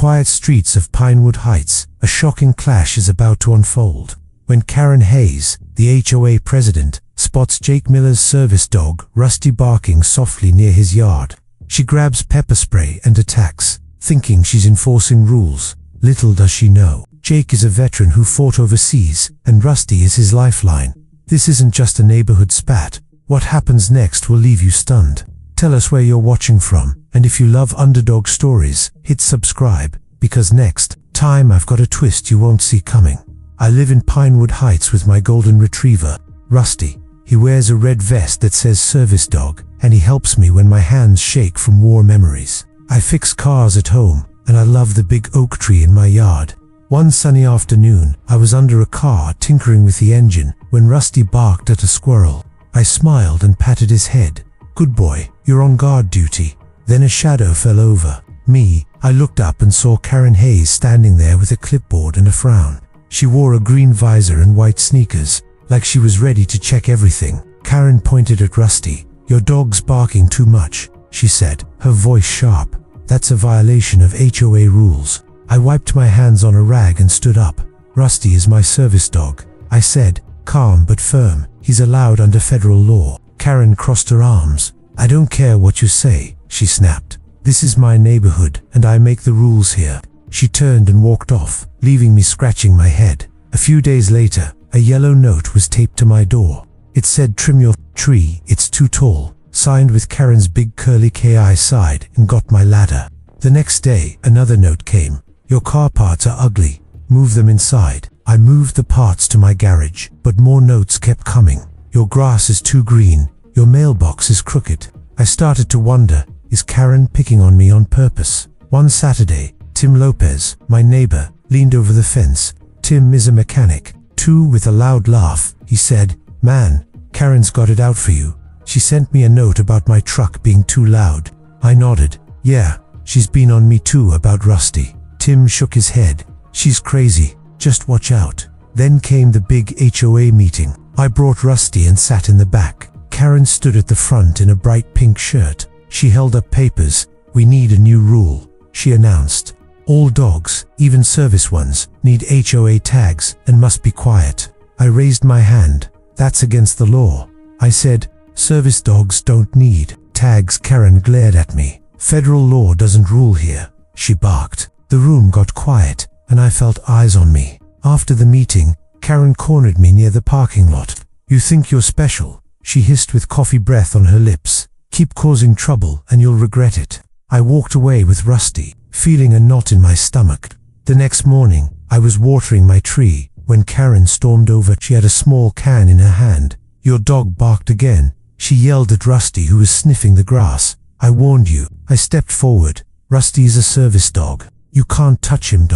quiet streets of Pinewood Heights, a shocking clash is about to unfold. When Karen Hayes, the HOA president, spots Jake Miller's service dog, Rusty, barking softly near his yard, she grabs pepper spray and attacks, thinking she's enforcing rules. Little does she know, Jake is a veteran who fought overseas, and Rusty is his lifeline. This isn't just a neighborhood spat. What happens next will leave you stunned. Tell us where you're watching from, and if you love underdog stories, hit subscribe, because next time I've got a twist you won't see coming. I live in Pinewood Heights with my golden retriever, Rusty. He wears a red vest that says service dog, and he helps me when my hands shake from war memories. I fix cars at home, and I love the big oak tree in my yard. One sunny afternoon, I was under a car tinkering with the engine when Rusty barked at a squirrel. I smiled and patted his head. Good boy, you're on guard duty. Then a shadow fell over me. I looked up and saw Karen Hayes standing there with a clipboard and a frown. She wore a green visor and white sneakers, like she was ready to check everything. Karen pointed at Rusty. Your dog's barking too much, she said, her voice sharp. That's a violation of HOA rules. I wiped my hands on a rag and stood up. Rusty is my service dog, I said, calm but firm. He's allowed under federal law. Karen crossed her arms. I don't care what you say, she snapped. This is my neighborhood, and I make the rules here. She turned and walked off, leaving me scratching my head. A few days later, a yellow note was taped to my door. It said, "Trim your tree, it's too tall," signed with Karen's big curly K. I sighed and got my ladder. The next day, another note came. "Your car parts are ugly. Move them inside." I moved the parts to my garage, but more notes kept coming. "Your grass is too green. Your mailbox is crooked." I started to wonder, is Karen picking on me on purpose? One Saturday, Tim Lopez, my neighbor, leaned over the fence. Tim is a mechanic, too. With a loud laugh, he said, "Man, Karen's got it out for you. She sent me a note about my truck being too loud." I nodded. "Yeah, she's been on me too about Rusty." Tim shook his head. "She's crazy. Just watch out." Then came the big HOA meeting. I brought Rusty and sat in the back. Karen stood at the front in a bright pink shirt. She held up papers. "We need a new rule," she announced. "All dogs, even service ones, need HOA tags and must be quiet." I raised my hand. "That's against the law." I said, "Service dogs don't need tags." Karen glared at me. "Federal law doesn't rule here," she barked. The room got quiet, and I felt eyes on me. After the meeting, Karen cornered me near the parking lot. "You think you're special," she hissed with coffee breath on her lips. "Keep causing trouble and you'll regret it." I walked away with Rusty, feeling a knot in my stomach. The next morning, I was watering my tree when Karen stormed over. She had a small can in her hand. "Your dog barked again," she yelled at Rusty, who was sniffing the grass. "I warned you." I stepped forward. "Rusty is a service dog. You can't touch him."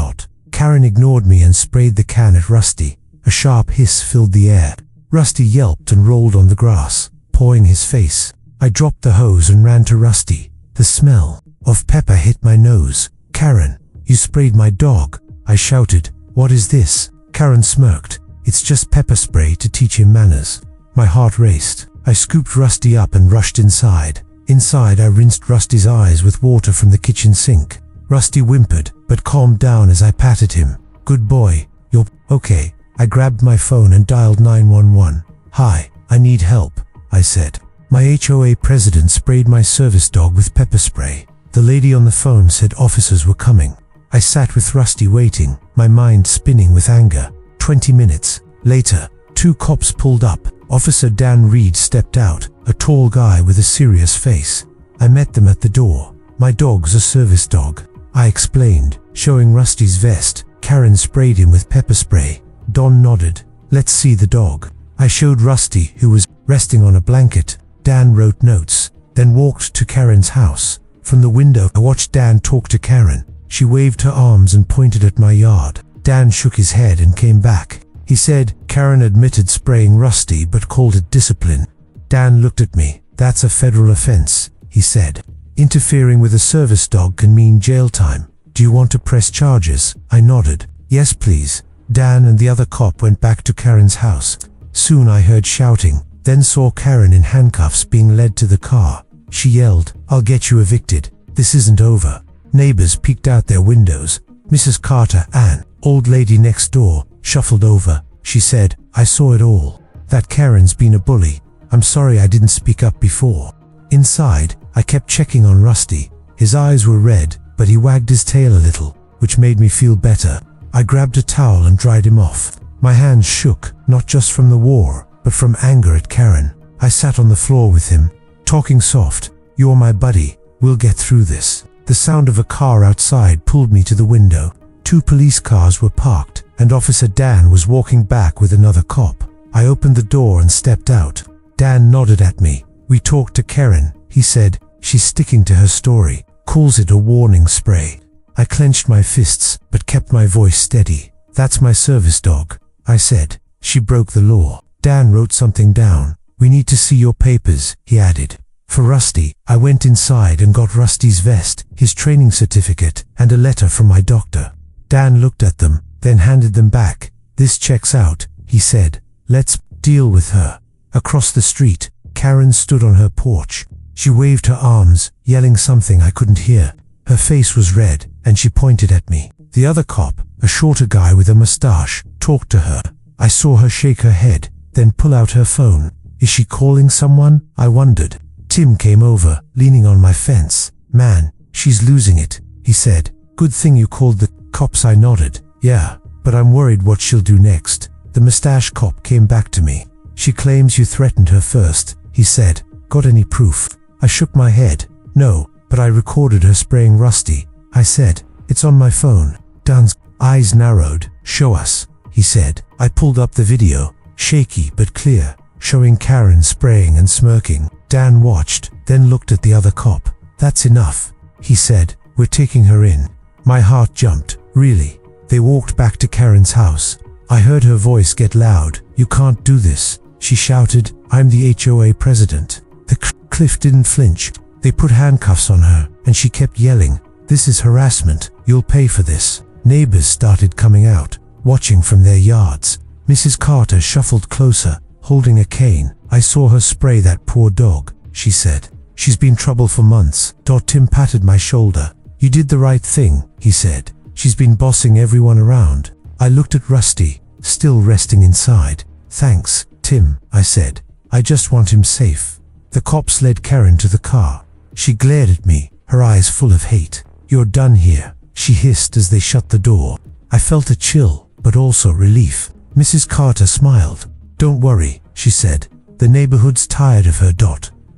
Karen ignored me and sprayed the can at Rusty. A sharp hiss filled the air. Rusty yelped and rolled on the grass, pawing his face. I dropped the hose and ran to Rusty. The smell of pepper hit my nose. "Karen, you sprayed my dog," I shouted. "What is this?" Karen smirked. "It's just pepper spray to teach him manners." My heart raced. I scooped Rusty up and rushed inside. Inside, I rinsed Rusty's eyes with water from the kitchen sink. Rusty whimpered, but calmed down as I patted him. "Good boy, you're okay." I grabbed my phone and dialed 911. "Hi, I need help," I said. "My HOA president sprayed my service dog with pepper spray." The lady on the phone said officers were coming. I sat with Rusty waiting, my mind spinning with anger. 20 minutes later, 2 cops pulled up. Officer Dan Reed stepped out, a tall guy with a serious face. I met them at the door. "My dog's a service dog," I explained, showing Rusty's vest. "Karen sprayed him with pepper spray." Don nodded. "Let's see the dog." I showed Rusty, who was resting on a blanket. Dan wrote notes, then walked to Karen's house. From the window, I watched Dan talk to Karen. She waved her arms and pointed at my yard. Dan shook his head and came back. He said, "Karen admitted spraying Rusty but called it discipline." Dan looked at me. "That's a federal offense," he said. "Interfering with a service dog can mean jail time. Do you want to press charges?" I nodded. "Yes, please." Dan and the other cop went back to Karen's house. Soon I heard shouting, then saw Karen in handcuffs being led to the car. She yelled, "I'll get you evicted. This isn't over." Neighbors peeked out their windows. Mrs. Carter, an old lady next door, shuffled over. She said, "I saw it all. That Karen's been a bully. I'm sorry I didn't speak up before." Inside, I kept checking on Rusty. His eyes were red, but he wagged his tail a little, which made me feel better. I grabbed a towel and dried him off. My hands shook, not just from the war, but from anger at Karen. I sat on the floor with him, talking soft. "You're my buddy. We'll get through this." The sound of a car outside pulled me to the window. 2 police cars were parked, and Officer Dan was walking back with another cop. I opened the door and stepped out. Dan nodded at me. "We talked to Karen," he said. "She's sticking to her story. Calls it a warning spray." I clenched my fists, but kept my voice steady. "That's my service dog," I said. "She broke the law." Dan wrote something down. "We need to see your papers," he added. For Rusty, I went inside and got Rusty's vest, his training certificate, and a letter from my doctor. Dan looked at them, then handed them back. "This checks out," he said. "Let's deal with her." Across the street, Karen stood on her porch. She waved her arms, yelling something I couldn't hear. Her face was red, and she pointed at me. The other cop, a shorter guy with a mustache, talked to her. I saw her shake her head, then pull out her phone. Is she calling someone? I wondered. Tim came over, leaning on my fence. "Man, she's losing it," he said. "Good thing you called the cops." I nodded. "Yeah, but I'm worried what she'll do next." The mustache cop came back to me. "She claims you threatened her first," he said. "Got any proof?" I shook my head. "No, but I recorded her spraying Rusty," I said. "It's on my phone." Dan's eyes narrowed. "Show us," he said. I pulled up the video, shaky but clear, showing Karen spraying and smirking. Dan watched, then looked at the other cop. "That's enough," he said. "We're taking her in." My heart jumped. Really? They walked back to Karen's house. I heard her voice get loud. "You can't do this," she shouted. "I'm the HOA president." The cliff didn't flinch. They put handcuffs on her, and she kept yelling, "This is harassment. You'll pay for this." Neighbors started coming out, watching from their yards. Mrs. Carter shuffled closer, holding a cane. "I saw her spray that poor dog," she said. "She's been trouble for months." Tim patted my shoulder. "You did the right thing," he said. "She's been bossing everyone around." I looked at Rusty, still resting inside. "Thanks, Tim," I said. "I just want him safe." The cops led Karen to the car. She glared at me, her eyes full of hate. "You're done here," she hissed as they shut the door. I felt a chill, but also relief. Mrs. Carter smiled. "Don't worry," she said. "The neighborhood's tired of her."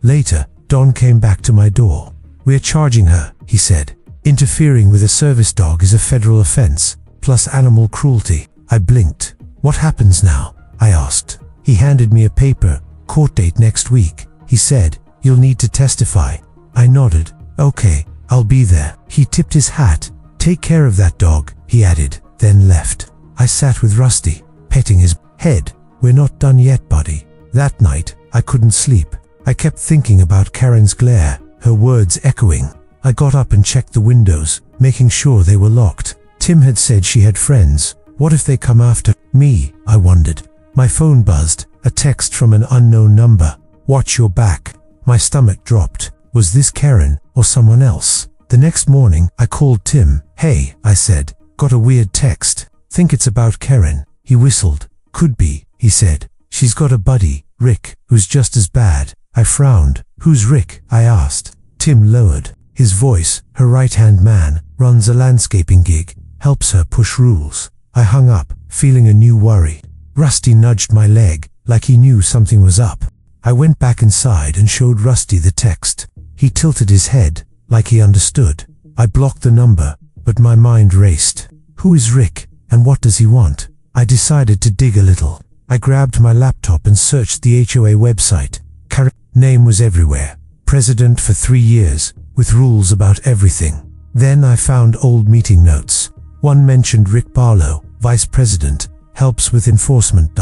Later, Don came back to my door. "We're charging her," he said. "Interfering with a service dog is a federal offense, plus animal cruelty." I blinked. "What happens now?" I asked. He handed me a paper. "Court date next week," he said. "You'll need to testify." I nodded. "Okay, I'll be there." He tipped his hat. "Take care of that dog," he added, then left. I sat with Rusty, petting his head. "We're not done yet, buddy." That night, I couldn't sleep. I kept thinking about Karen's glare, her words echoing. I got up and checked the windows, making sure they were locked. Tim had said she had friends. What if they come after me? I wondered. My phone buzzed, a text from an unknown number. "Watch your back." My stomach dropped. Was this Karen or someone else? The next morning, I called Tim. "Hey," I said. "Got a weird text. Think it's about Karen." He whistled. "Could be," he said. "She's got a buddy, Rick, who's just as bad." I frowned. "Who's Rick?" I asked. Tim lowered. His voice, her right-hand man, runs a landscaping gig, helps her push rules. I hung up, feeling a new worry. Rusty nudged my leg, like he knew something was up. I went back inside and showed Rusty the text. He tilted his head, like he understood. I blocked the number, but my mind raced. Who is Rick, and what does he want? I decided to dig a little. I grabbed my laptop and searched the HOA website. Karen's name was everywhere. President for 3 years, with rules about everything. Then I found old meeting notes. One mentioned Rick Barlow, vice president, helps with enforcement.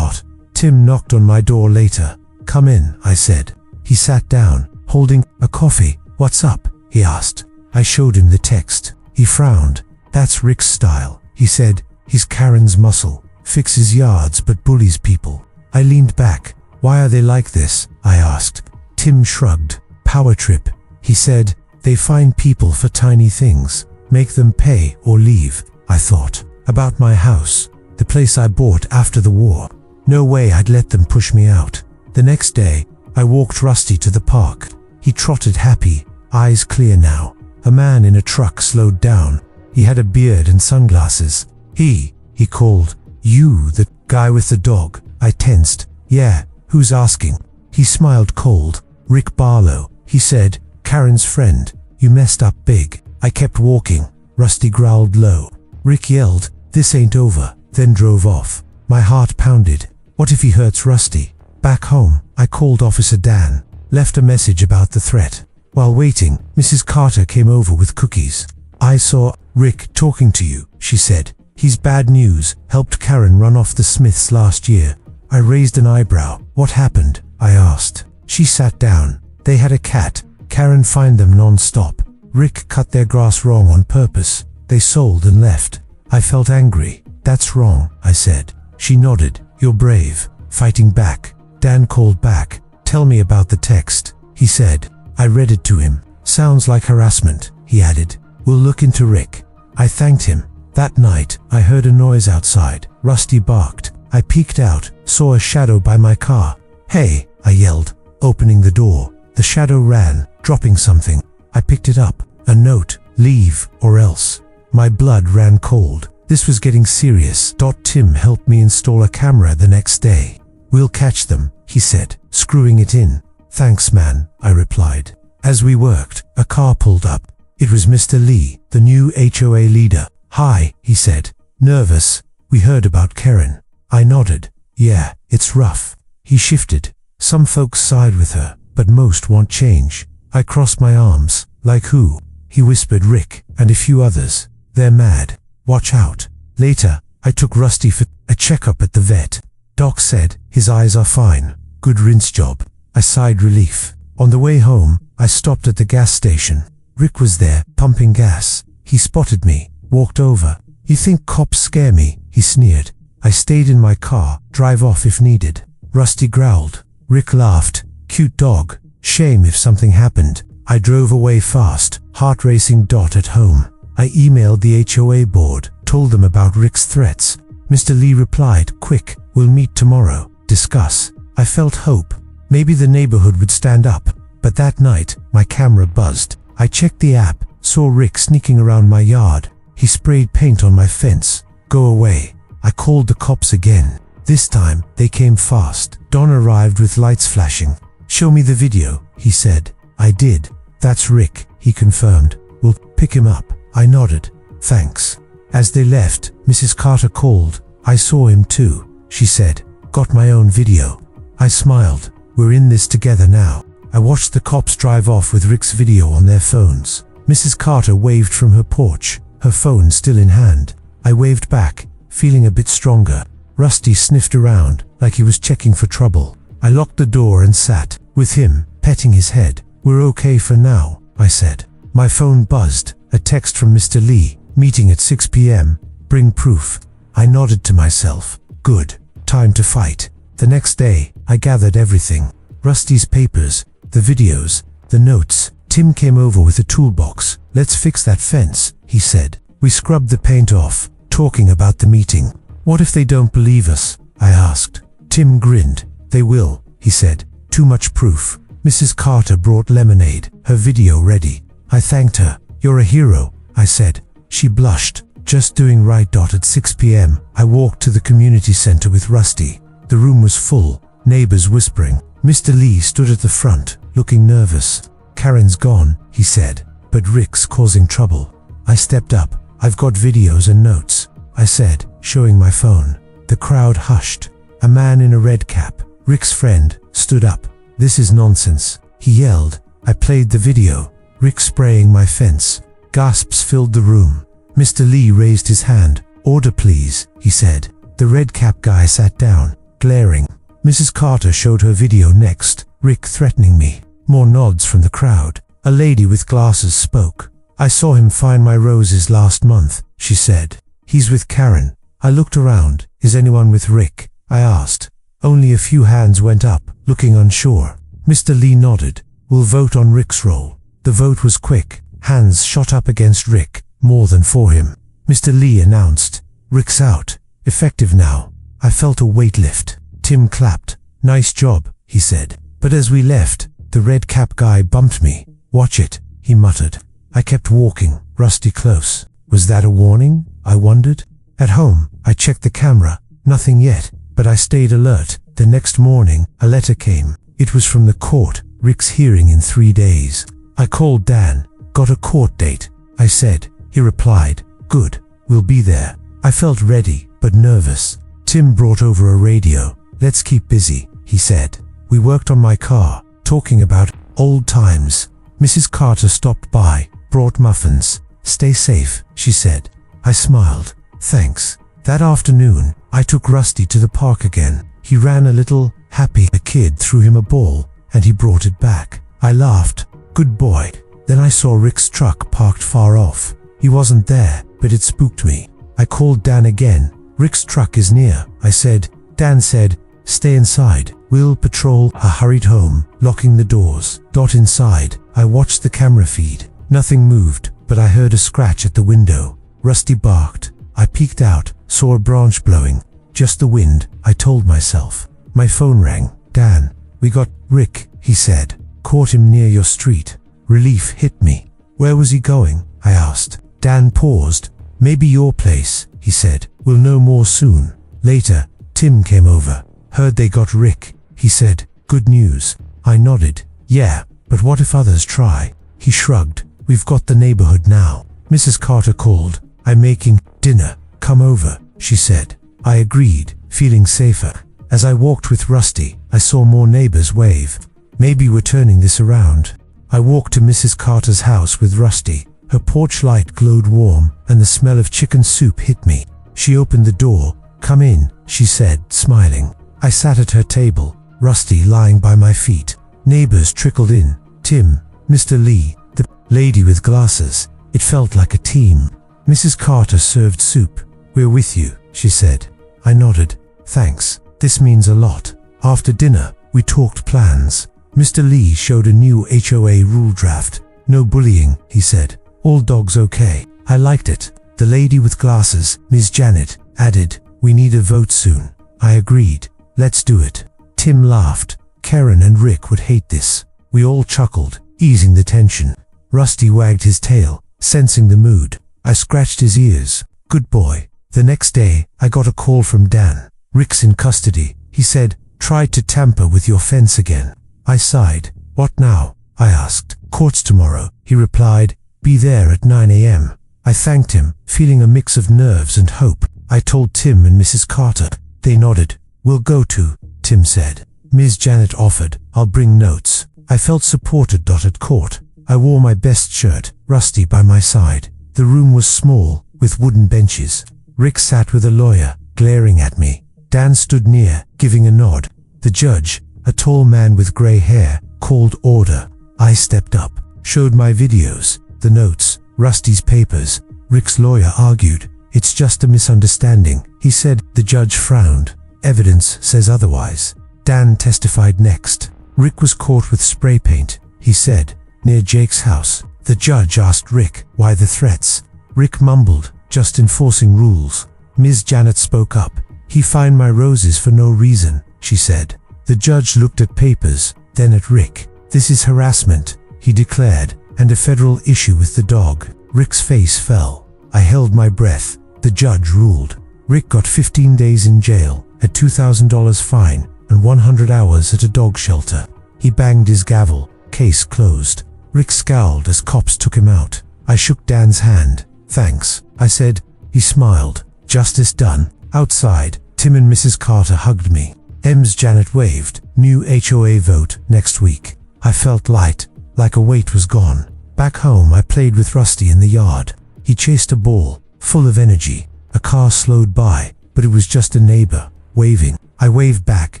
Tim knocked on my door later. "Come in," I said. He sat down, holding a coffee. "What's up?" he asked. I showed him the text. He frowned. "That's Rick's style," he said. "He's Karen's muscle. Fixes yards but bullies people." I leaned back. "Why are they like this?" I asked. Tim shrugged. "Power trip," he said. "They fine people for tiny things. Make them pay or leave, I thought. About my house, the place I bought after the war. No way I'd let them push me out. The next day, I walked Rusty to the park. He trotted happy, eyes clear now. A man in a truck slowed down. He had a beard and sunglasses. He called. "You, the guy with the dog." I tensed. "Yeah, who's asking?" He smiled cold. "Rick Barlow," he said, "Karen's friend. You messed up big." I kept walking. Rusty growled low. Rick yelled, "This ain't over," then drove off. My heart pounded. What if he hurts Rusty? Back home, I called Officer Dan, left a message about the threat. While waiting, Mrs. Carter came over with cookies. "I saw Rick talking to you," she said. "He's bad news, helped Karen run off the Smiths last year." I raised an eyebrow. "What happened?" I asked. She sat down. "They had a cat. Karen fined them non-stop. Rick cut their grass wrong on purpose. They sold and left." I felt angry. "That's wrong," I said. She nodded. "You're brave, fighting back." Dan called back. "Tell me about the text," he said. I read it to him. "Sounds like harassment," he added. "We'll look into Rick." I thanked him. That night, I heard a noise outside. Rusty barked. I peeked out, saw a shadow by my car. "Hey," I yelled, opening the door. The shadow ran, dropping something. I picked it up. A note. "Leave, or else." My blood ran cold. This was getting serious. Tim helped me install a camera the next day. "We'll catch them," he said, screwing it in. "Thanks, man," I replied. As we worked, a car pulled up. It was Mr. Lee, the new HOA leader. "Hi," he said. "Nervous? We heard about Karen." I nodded. "Yeah, it's rough." He shifted. "Some folks side with her, but most want change." I crossed my arms. "Like who?" He whispered. "Rick, and a few others. They're mad. Watch out." Later, I took Rusty for a checkup at the vet. Doc said, "His eyes are fine. Good rinse job." I sighed relief. On the way home, I stopped at the gas station. Rick was there, pumping gas. He spotted me, walked over. "You think cops scare me?" he sneered. I stayed in my car, drive off if needed. Rusty growled. Rick laughed. "Cute dog. Shame if something happened." I drove away fast, heart racing. At home, I emailed the HOA board, told them about Rick's threats. Mr. Lee replied, "Quick, we'll meet tomorrow, discuss." I felt hope. Maybe the neighborhood would stand up. But that night, my camera buzzed. I checked the app, saw Rick sneaking around my yard. He sprayed paint on my fence. "Go away." I called the cops again. This time, they came fast. Don arrived with lights flashing. "Show me the video," he said. I did. "That's Rick," he confirmed. "We'll pick him up." I nodded. "Thanks." As they left, Mrs. Carter called. "I saw him too," she said. "Got my own video." I smiled. "We're in this together now." I watched the cops drive off with Rick's video on their phones. Mrs. Carter waved from her porch, her phone still in hand. I waved back, feeling a bit stronger. Rusty sniffed around, like he was checking for trouble. I locked the door and sat, with him, petting his head. "We're okay for now," I said. My phone buzzed, a text from Mr. Lee, "Meeting at 6 p.m, bring proof." I nodded to myself. Good, time to fight. The next day, I gathered everything. Rusty's papers, the videos, the notes. Tim came over with a toolbox. "Let's fix that fence," he said. We scrubbed the paint off, talking about the meeting. "What if they don't believe us?" I asked. Tim grinned. "They will," he said. "Too much proof." Mrs. Carter brought lemonade, her video ready. I thanked her. "You're a hero," I said. She blushed. "Just doing right." At 6 p.m, I walked to the community center with Rusty. The room was full, neighbors whispering. Mr. Lee stood at the front, looking nervous. "Karen's gone," he said, "but Rick's causing trouble." I stepped up. "I've got videos and notes," I said, showing my phone. The crowd hushed. A man in a red cap, Rick's friend, stood up. "This is nonsense," he yelled. I played the video. Rick spraying my fence. Gasps filled the room. Mr. Lee raised his hand. "Order please," he said. The red cap guy sat down, glaring. Mrs. Carter showed her video next. Rick threatening me. More nods from the crowd. A lady with glasses spoke. "I saw him find my roses last month," she said. "He's with Karen." I looked around. "Is anyone with Rick?" I asked. Only a few hands went up, looking unsure. Mr. Lee nodded. "We'll vote on Rick's role." The vote was quick. Hands shot up against Rick. more than for him. Mr. Lee announced, "Rick's out. Effective now." I felt a weight lift. Tim clapped. "Nice job," he said. But as we left, the red cap guy bumped me. "Watch it," he muttered. I kept walking, Rusty close. Was that a warning? I wondered. At home, I checked the camera. Nothing yet, but I stayed alert. The next morning, a letter came. It was from the court. Rick's hearing in 3 days. I called Dan. "Got a court date?" I said. He replied, "Good, we'll be there." I felt ready, but nervous. Tim brought over a radio. "Let's keep busy," he said. We worked on my car, talking about old times. Mrs. Carter stopped by, brought muffins. "Stay safe," she said. I smiled. "Thanks." That afternoon, I took Rusty to the park again. He ran a little, happy. A kid threw him a ball, and he brought it back. I laughed. "Good boy." Then I saw Rick's truck parked far off. He wasn't there, but it spooked me. I called Dan again. "Rick's truck is near," I said. Dan said, "Stay inside. We'll patrol." I hurried home, locking the doors. Inside, I watched the camera feed. Nothing moved, but I heard a scratch at the window. Rusty barked. I peeked out, saw a branch blowing. Just the wind, I told myself. My phone rang. "Dan, we got Rick," he said. "Caught him near your street." Relief hit me. "Where was he going?" I asked. Dan paused. "Maybe your place," he said. "We'll know more soon." Later, Tim came over. "Heard they got Rick," he said. "Good news." I nodded. "Yeah, but what if others try?" He shrugged. "We've got the neighborhood now." Mrs. Carter called. "I'm making dinner. Come over," she said. I agreed, feeling safer. As I walked with Rusty, I saw more neighbors wave. Maybe we're turning this around. I walked to Mrs. Carter's house with Rusty. Her porch light glowed warm, and the smell of chicken soup hit me. She opened the door. "Come in," she said, smiling. I sat at her table, Rusty lying by my feet. Neighbors trickled in. Tim, Mr. Lee, the lady with glasses. It felt like a team. Mrs. Carter served soup. "We're with you," she said. I nodded. "Thanks. This means a lot." After dinner, we talked plans. Mr. Lee showed a new HOA rule draft. "No bullying," he said. "All dogs okay." I liked it. The lady with glasses, Ms. Janet, added, "We need a vote soon." I agreed. "Let's do it." Tim laughed. Karen and Rick would hate this. We all chuckled, easing the tension. Rusty wagged his tail, sensing the mood. I scratched his ears. "Good boy." The next day, I got a call from Dan. "Rick's in custody," he said. "Tried to tamper with your fence again." I sighed. "What now?" I asked. "Court's tomorrow," he replied. "Be there at 9 a.m. I thanked him, feeling a mix of nerves and hope. I told Tim and Mrs. Carter. They nodded. "We'll go to," Tim said. Ms. Janet offered, "I'll bring notes." I felt supported. At court, I wore my best shirt, Rusty by my side. The room was small, with wooden benches. Rick sat with a lawyer, glaring at me. Dan stood near, giving a nod. The judge, a tall man with gray hair, called order. I stepped up, showed my videos, the notes, Rusty's papers. Rick's lawyer argued. "It's just a misunderstanding," he said. The judge frowned. "Evidence says otherwise." Dan testified next. "Rick was caught with spray paint," he said, "near Jake's house." The judge asked Rick, "Why the threats?" Rick mumbled, "Just enforcing rules." Ms. Janet spoke up. "He fined my roses for no reason," she said. The judge looked at papers, then at Rick. "This is harassment," he declared, "and a federal issue with the dog." Rick's face fell. I held my breath. The judge ruled. Rick got 15 days in jail, a $2,000 fine, and 100 hours at a dog shelter. He banged his gavel. Case closed. Rick scowled as cops took him out. I shook Dan's hand. "Thanks," I said. He smiled. "Justice done." Outside, Tim and Mrs. Carter hugged me. Ms. Janet waved. "New HOA vote next week." I felt light, like a weight was gone. Back home, I played with Rusty in the yard. He chased a ball, full of energy. A car slowed by, but it was just a neighbor, waving. I waved back.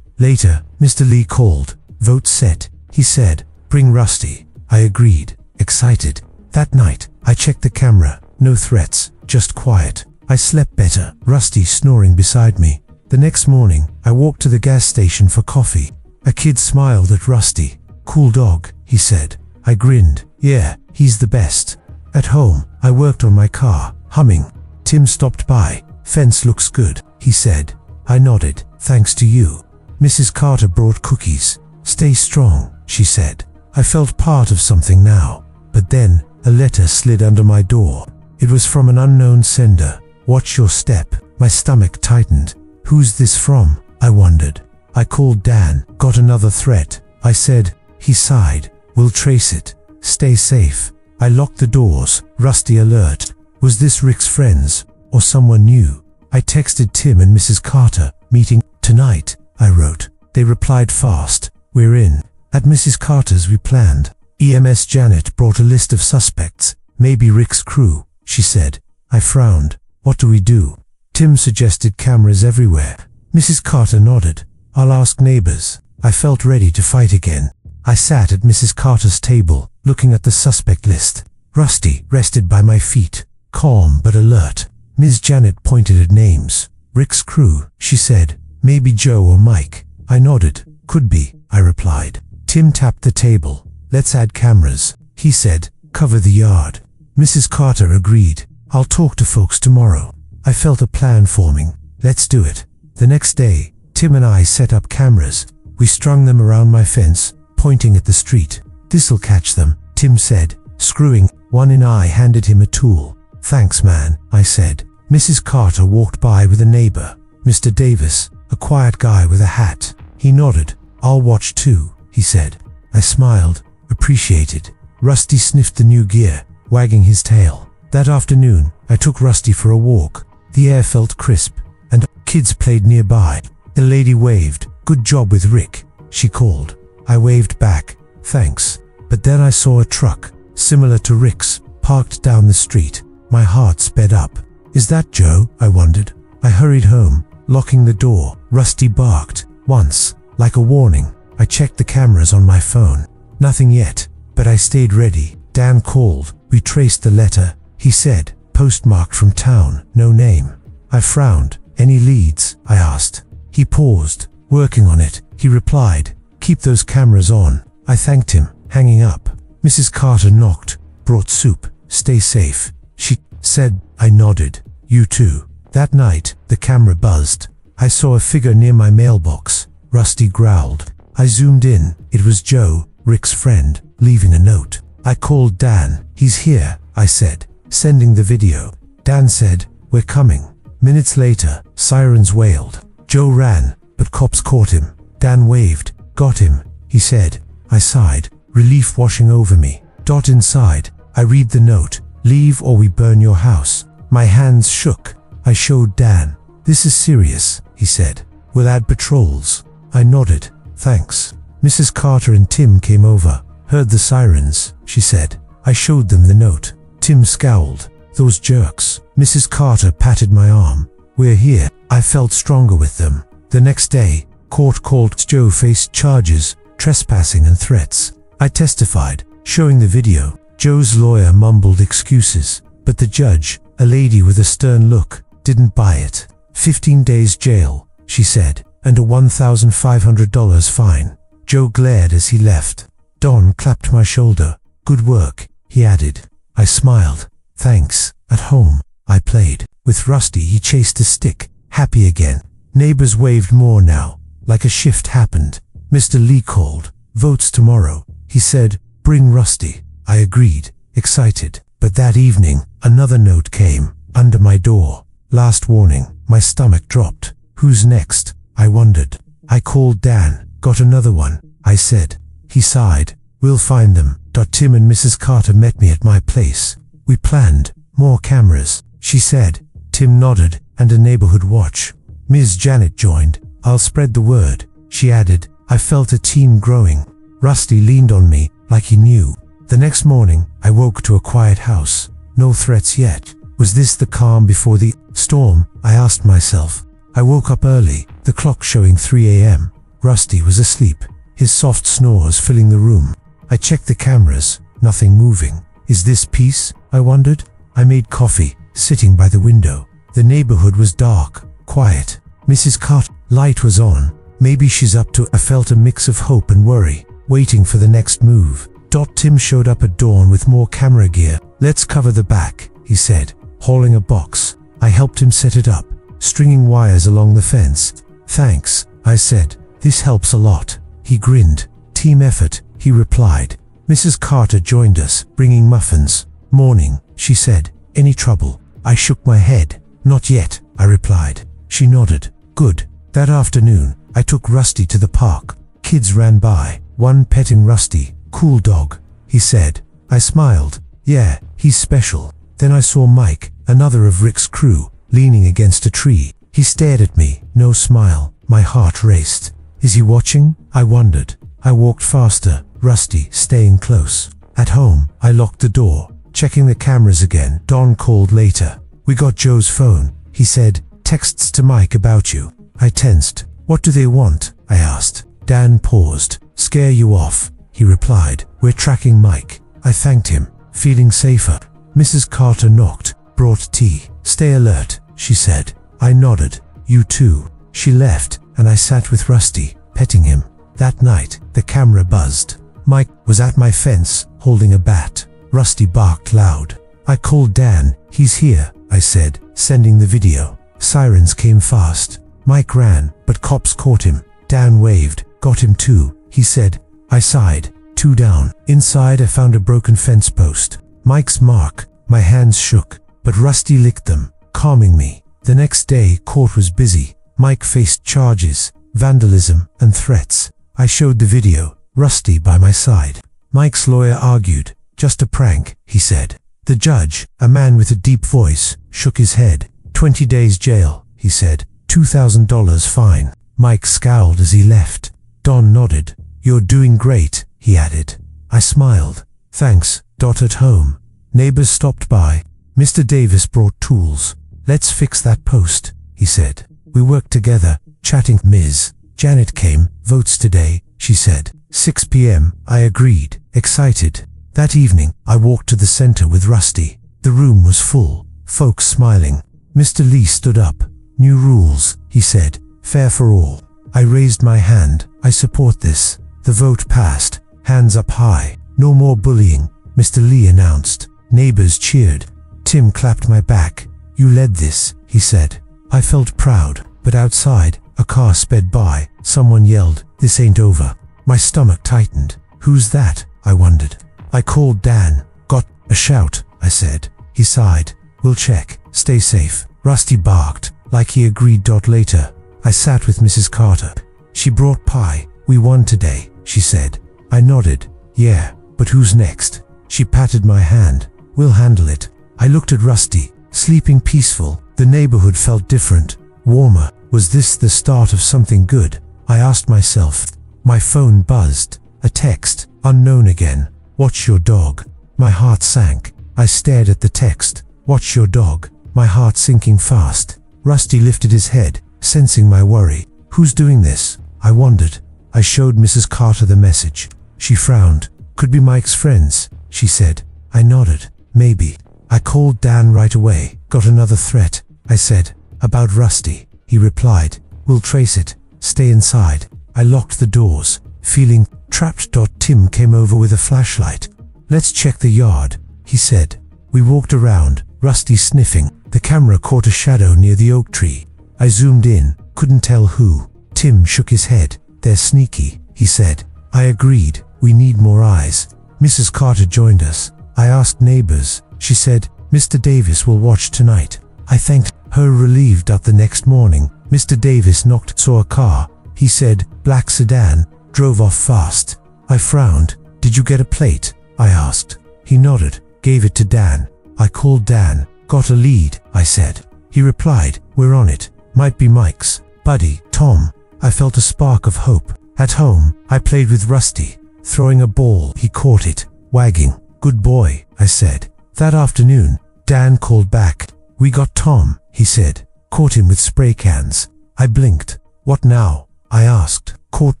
Later, Mr. Lee called. "Vote set," he said. "Bring Rusty." I agreed, excited. That night, I checked the camera. No threats, just quiet. I slept better, Rusty snoring beside me. The next morning, I walked to the gas station for coffee. A kid smiled at Rusty. "Cool dog," he said. I grinned. "Yeah, he's the best." At home, I worked on my car, humming. Tim stopped by. Fence looks good, he said. I nodded. Thanks to you. Mrs. Carter brought cookies. Stay strong, she said. I felt part of something now. But then, a letter slid under my door. It was from an unknown sender. Watch your step. My stomach tightened. Who's this from? I wondered. I called Dan. Got another threat. I said. He sighed. We'll trace it. Stay safe. I locked the doors. Rusty alert. Was this Rick's friends? Or someone new? I texted Tim and Mrs. Carter. Meeting tonight, I wrote. They replied fast. We're in. At Mrs. Carter's we planned. EMS Janet brought a list of suspects. Maybe Rick's crew, she said. I frowned. What do we do? Tim suggested cameras everywhere. Mrs. Carter nodded. I'll ask neighbors. I felt ready to fight again. I sat at Mrs. Carter's table, looking at the suspect list. Rusty rested by my feet, calm but alert. Ms. Janet pointed at names. Rick's crew, she said. Maybe Joe or Mike. I nodded. Could be, I replied. Tim tapped the table. Let's add cameras, he said. Cover the yard. Mrs. Carter agreed. I'll talk to folks tomorrow. I felt a plan forming. Let's do it. The next day, Tim and I set up cameras. We strung them around my fence, pointing at the street. This'll catch them, Tim said, screwing one in. I handed him a tool. Thanks, man, I said. Mrs. Carter walked by with a neighbor, Mr. Davis, a quiet guy with a hat. He nodded. I'll watch too, he said. I smiled, appreciated. Rusty sniffed the new gear, wagging his tail. That afternoon, I took Rusty for a walk. The air felt crisp, and kids played nearby. The lady waved. Good job with Rick, she called. I waved back. Thanks. But then I saw a truck, similar to Rick's, parked down the street. My heart sped up. Is that Joe? I wondered. I hurried home, locking the door. Rusty barked. Once, like a warning. I checked the cameras on my phone. Nothing yet, but I stayed ready. Dan called. We traced the letter, he said. Postmarked from town, no name. I frowned. Any leads? I asked. He paused. Working on it, he replied. Keep those cameras on. I thanked him, hanging up. Mrs. Carter knocked. Brought soup. Stay safe, she said. I nodded. You too. That night, the camera buzzed. I saw a figure near my mailbox. Rusty growled. I zoomed in. It was Joe, Rick's friend, leaving a note. I called Dan. He's here, I said, sending the video. Dan said, we're coming. Minutes later, sirens wailed. Joe ran, but cops caught him. Dan waved. Got him, he said. I sighed, relief washing over me. Inside, I read the note. Leave or we burn your house. My hands shook. I showed Dan. This is serious, he said. We'll add patrols. I nodded. Thanks. Mrs. Carter and Tim came over. Heard the sirens, she said. I showed them the note. Tim scowled. Those jerks. Mrs. Carter patted my arm. We're here. I felt stronger with them. The next day, court called. Joe faced charges, trespassing and threats. I testified, showing the video. Joe's lawyer mumbled excuses, but the judge, a lady with a stern look, didn't buy it. 15 days jail, she said, and a $1,500 fine. Joe glared as he left. Don clapped my shoulder. Good work, he added. I smiled. Thanks. At home, I played. With Rusty, he chased a stick, happy again. Neighbors waved more now, like a shift happened. Mr. Lee called. Votes tomorrow, he said. Bring Rusty. I agreed, excited. But that evening, another note came, under my door. Last warning. My stomach dropped. Who's next? I wondered. I called Dan. Got another one, I said. He sighed. We'll find them. Tim and Mrs. Carter met me at my place. We planned. More cameras, she said. Tim nodded, and a neighborhood watch. Ms. Janet joined. I'll spread the word, she added. I felt a team growing. Rusty leaned on me, like he knew. The next morning, I woke to a quiet house. No threats yet. Was this the calm before the storm? I asked myself. I woke up early, the clock showing 3 a.m. Rusty was asleep, his soft snores filling the room. I checked the cameras, nothing moving. Is this peace? I wondered. I made coffee, sitting by the window. The neighborhood was dark, quiet. Mrs. Carter, light was on. Maybe she's up to. I felt a mix of hope and worry, waiting for the next move. Tim showed up at dawn with more camera gear. Let's cover the back, he said, hauling a box. I helped him set it up, stringing wires along the fence. Thanks, I said. This helps a lot. He grinned. Team effort, he replied. Mrs. Carter joined us, bringing muffins. Morning, she said. Any trouble? I shook my head. Not yet, I replied. She nodded. Good. That afternoon, I took Rusty to the park. Kids ran by, one petting Rusty. Cool dog, he said. I smiled. Yeah, he's special. Then I saw Mike, another of Rick's crew, leaning against a tree. He stared at me, no smile. My heart raced. Is he watching? I wondered. I walked faster, Rusty staying close. At home, I locked the door, checking the cameras again. Don called later. We got Joe's phone. He said, texts to Mike about you. I tensed. What do they want? I asked. Dan paused. Scare you off, he replied. We're tracking Mike. I thanked him, feeling safer. Mrs. Carter knocked, brought tea. Stay alert, she said. I nodded. You too. She left, and I sat with Rusty, petting him. That night, the camera buzzed. Mike was at my fence, holding a bat. Rusty barked loud. I called Dan. He's here, I said, sending the video. Sirens came fast. Mike ran, but cops caught him. Dan waved. Got him too, he said. I sighed. 2 down. Inside, I found a broken fence post. Mike's mark. My hands shook, but Rusty licked them, calming me. The next day, court was busy. Mike faced charges, vandalism, and threats. I showed the video, Rusty by my side. Mike's lawyer argued. Just a prank, he said. The judge, a man with a deep voice, shook his head. 20 days jail, he said. $2,000 fine. Mike scowled as he left. Don nodded. You're doing great, he added. I smiled. Thanks. At home, neighbors stopped by. Mr. Davis brought tools. Let's fix that post, he said. We worked together, chatting. Ms. Janet came. Votes today, she said. 6 p.m., I agreed, excited. That evening, I walked to the center with Rusty. The room was full, folks smiling. Mr. Lee stood up. New rules, he said. Fair for all. I raised my hand. I support this. The vote passed. Hands up high. No more bullying, Mr. Lee announced. Neighbors cheered. Tim clapped my back. You led this, he said. I felt proud, but outside, a car sped by. Someone yelled, this ain't over. My stomach tightened. Who's that? I wondered. I called Dan. Got a shout, I said. He sighed. We'll check. Stay safe. Rusty barked, like he agreed. Later, I sat with Mrs. Carter. She brought pie. We won today, she said. I nodded. Yeah, but who's next? She patted my hand. We'll handle it. I looked at Rusty, sleeping peaceful. The neighborhood felt different, warmer. Was this the start of something good? I asked myself. My phone buzzed. A text. Unknown again. Watch your dog. My heart sank. I stared at the text. Watch your dog. My heart sinking fast. Rusty lifted his head, sensing my worry. Who's doing this? I wondered. I showed Mrs. Carter the message. She frowned. Could be Mike's friends, she said. I nodded. Maybe. I called Dan right away. Got another threat, I said. About Rusty. He replied. We'll trace it. Stay inside. I locked the doors, feeling trapped. Tim came over with a flashlight. Let's check the yard, he said. We walked around, Rusty sniffing. The camera caught a shadow near the oak tree. I zoomed in, couldn't tell who. Tim shook his head. They're sneaky, he said. I agreed. We need more eyes. Mrs. Carter joined us. I asked neighbors. She said, Mr. Davis will watch tonight. I thanked her, relieved. The next morning, Mr. Davis knocked, saw a car. He said, black sedan, drove off fast. I frowned. Did you get a plate? I asked. He nodded, gave it to Dan. I called Dan. Got a lead, I said. He replied, we're on it. Might be Mike's buddy, Tom. I felt a spark of hope. At home, I played with Rusty, throwing a ball. He caught it, wagging. Good boy, I said. That afternoon, Dan called back. We got Tom, he said. Caught him with spray cans. I blinked. What now? I asked. Court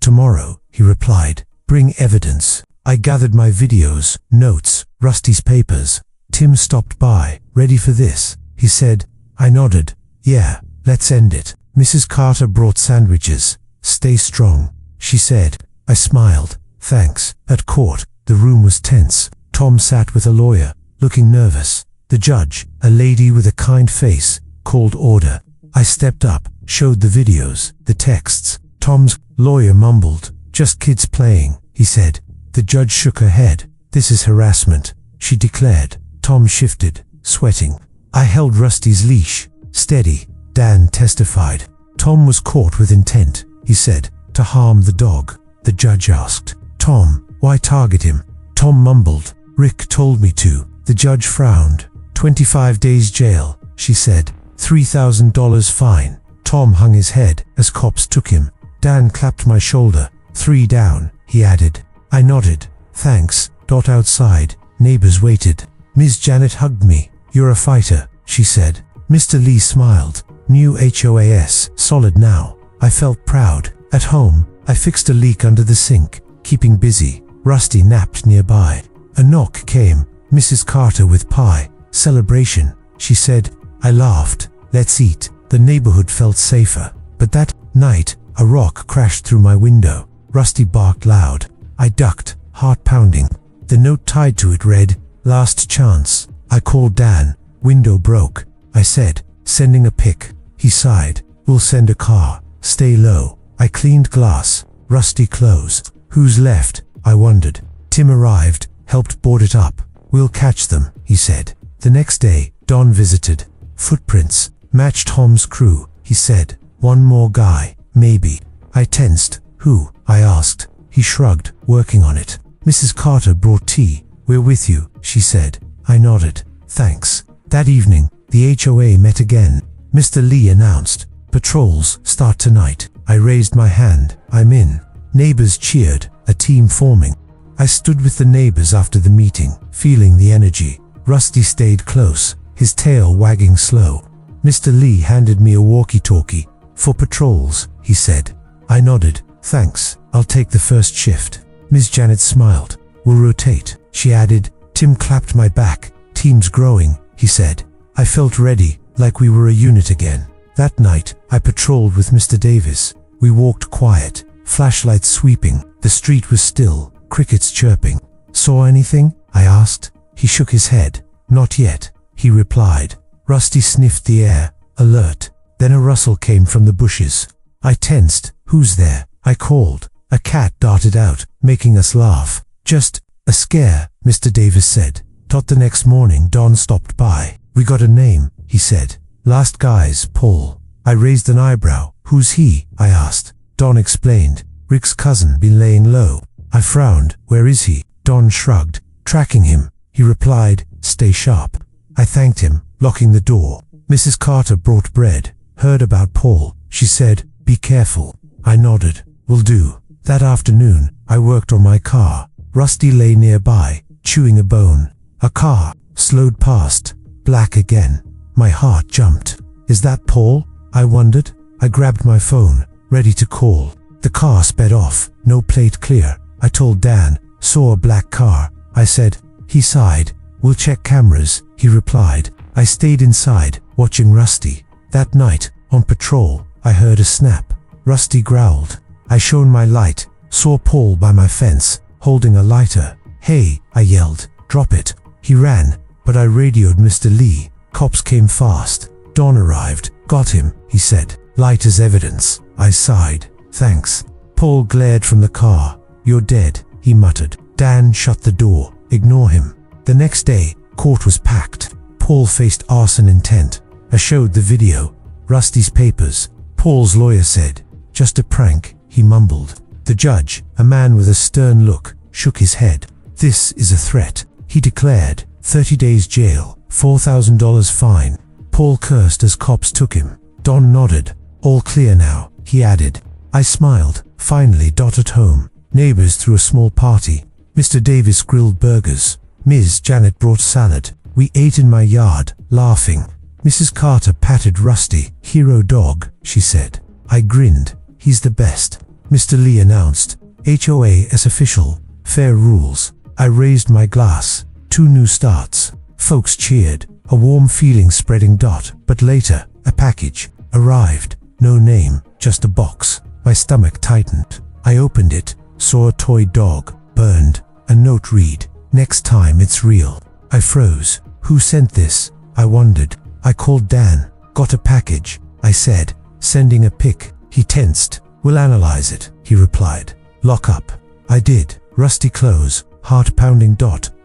tomorrow, he replied. Bring evidence. I gathered my videos, notes, Rusty's papers. Tim stopped by. Ready for this? He said. I nodded. Yeah, let's end it. Mrs. Carter brought sandwiches. Stay strong, she said. I smiled. Thanks. At court, the room was tense. Tom sat with a lawyer. looking nervous. The judge, a lady with a kind face, called order. I stepped up, showed the videos, the texts. Tom's lawyer mumbled, "Just kids playing," he said. The judge shook her head. "This is harassment," she declared. Tom shifted, sweating. I held Rusty's leash. "Steady," Dan testified. "Tom was caught with intent," he said, "to harm the dog." The judge asked, "Tom, why target him?" Tom mumbled, "Rick told me to." The judge frowned. 25 days jail, she said. $3,000 fine. Tom hung his head as cops took him. Dan clapped my shoulder. 3 down, he added. I nodded. "Thanks." Outside, neighbors waited. Ms. Janet hugged me. "You're a fighter," she said. Mr. Lee smiled. New HOAS, solid now. I felt proud. At home, I fixed a leak under the sink, keeping busy. Rusty napped nearby. A knock came. Mrs. Carter with pie. "Celebration," she said. I laughed. "Let's eat." The neighborhood felt safer. But that night, a rock crashed through my window. Rusty barked loud. I ducked, heart pounding. The note tied to it read, "Last chance." I called Dan. "Window broke," I said, sending a pic. He sighed. "We'll send a car. Stay low." I cleaned glass. Rusty clothes. "Who's left?" I wondered. Tim arrived, helped board it up. "We'll catch them," he said. The next day, Don visited. "Footprints. Matched Tom's crew," he said. "One more guy, maybe." I tensed. "Who?" I asked. He shrugged. "Working on it." Mrs. Carter brought tea. "We're with you," she said. I nodded. "Thanks." That evening, the HOA met again. Mr. Lee announced, "Patrols start tonight." I raised my hand. "I'm in." Neighbors cheered, a team forming. I stood with the neighbors after the meeting, feeling the energy. Rusty stayed close, his tail wagging slow. Mr. Lee handed me a walkie-talkie. "For patrols," he said. I nodded. "Thanks, I'll take the first shift." Ms. Janet smiled. "We'll rotate," she added. Tim clapped my back. "Team's growing," he said. I felt ready, like we were a unit again. That night, I patrolled with Mr. Davis. We walked quiet, flashlights sweeping. The street was still, crickets chirping. "Saw anything?" I asked. He shook his head. "Not yet," he replied. Rusty sniffed the air, alert. Then a rustle came from the bushes. I tensed. "Who's there?" I called. A cat darted out, making us laugh. "Just a scare," Mr. Davis said. The next morning, Don stopped by. "We got a name," he said. "Last guy's Paul." I raised an eyebrow. "Who's he?" I asked. Don explained. "Rick's cousin, been laying low." I frowned. "Where is he?" Don shrugged. "Tracking him," he replied. "Stay sharp." I thanked him, locking the door. Mrs. Carter brought bread. "Heard about Paul," she said. "Be careful." I nodded. "Will do." That afternoon, I worked on my car. Rusty lay nearby, chewing a bone. A car slowed past, black again. My heart jumped. "Is that Paul?" I wondered. I grabbed my phone, ready to call. The car sped off, no plate clear. I told Dan, "Saw a black car." I said. He sighed. "We'll check cameras," he replied. I stayed inside, watching Rusty. That night, on patrol, I heard a snap. Rusty growled. I shone my light, saw Paul by my fence, holding a lighter. "Hey," I yelled. "Drop it." He ran, but I radioed Mr. Lee. Cops came fast. Don arrived. "Got him," he said. "Light as evidence." I sighed. "Thanks." Paul glared from the car. "You're dead," he muttered. Dan shut the door. "Ignore him." The next day, court was packed. Paul faced arson intent. I showed the video. Rusty's papers. Paul's lawyer said, "Just a prank," he mumbled. The judge, a man with a stern look, shook his head. "This is a threat," he declared. 30 days jail, $4,000 fine. Paul cursed as cops took him. Don nodded. "All clear now," he added. I smiled. Finally, at home. Neighbors threw a small party. Mr. Davis grilled burgers. Ms. Janet brought salad. We ate in my yard, laughing. Mrs. Carter patted Rusty. "Hero dog," she said. I grinned. "He's the best." Mr. Lee announced, "HOA as official. Fair rules." I raised my glass. 2 new starts. Folks cheered. A warm feeling spreading. But later, a package arrived. No name, just a box. My stomach tightened. I opened it, saw a toy dog, burned. A note read, "Next time it's real." I froze. Who sent this? I wondered. I called Dan. Got a package, I said, sending a pic. He tensed. We'll analyze it, he replied. Lock up. I did. Rusty close. Heart pounding.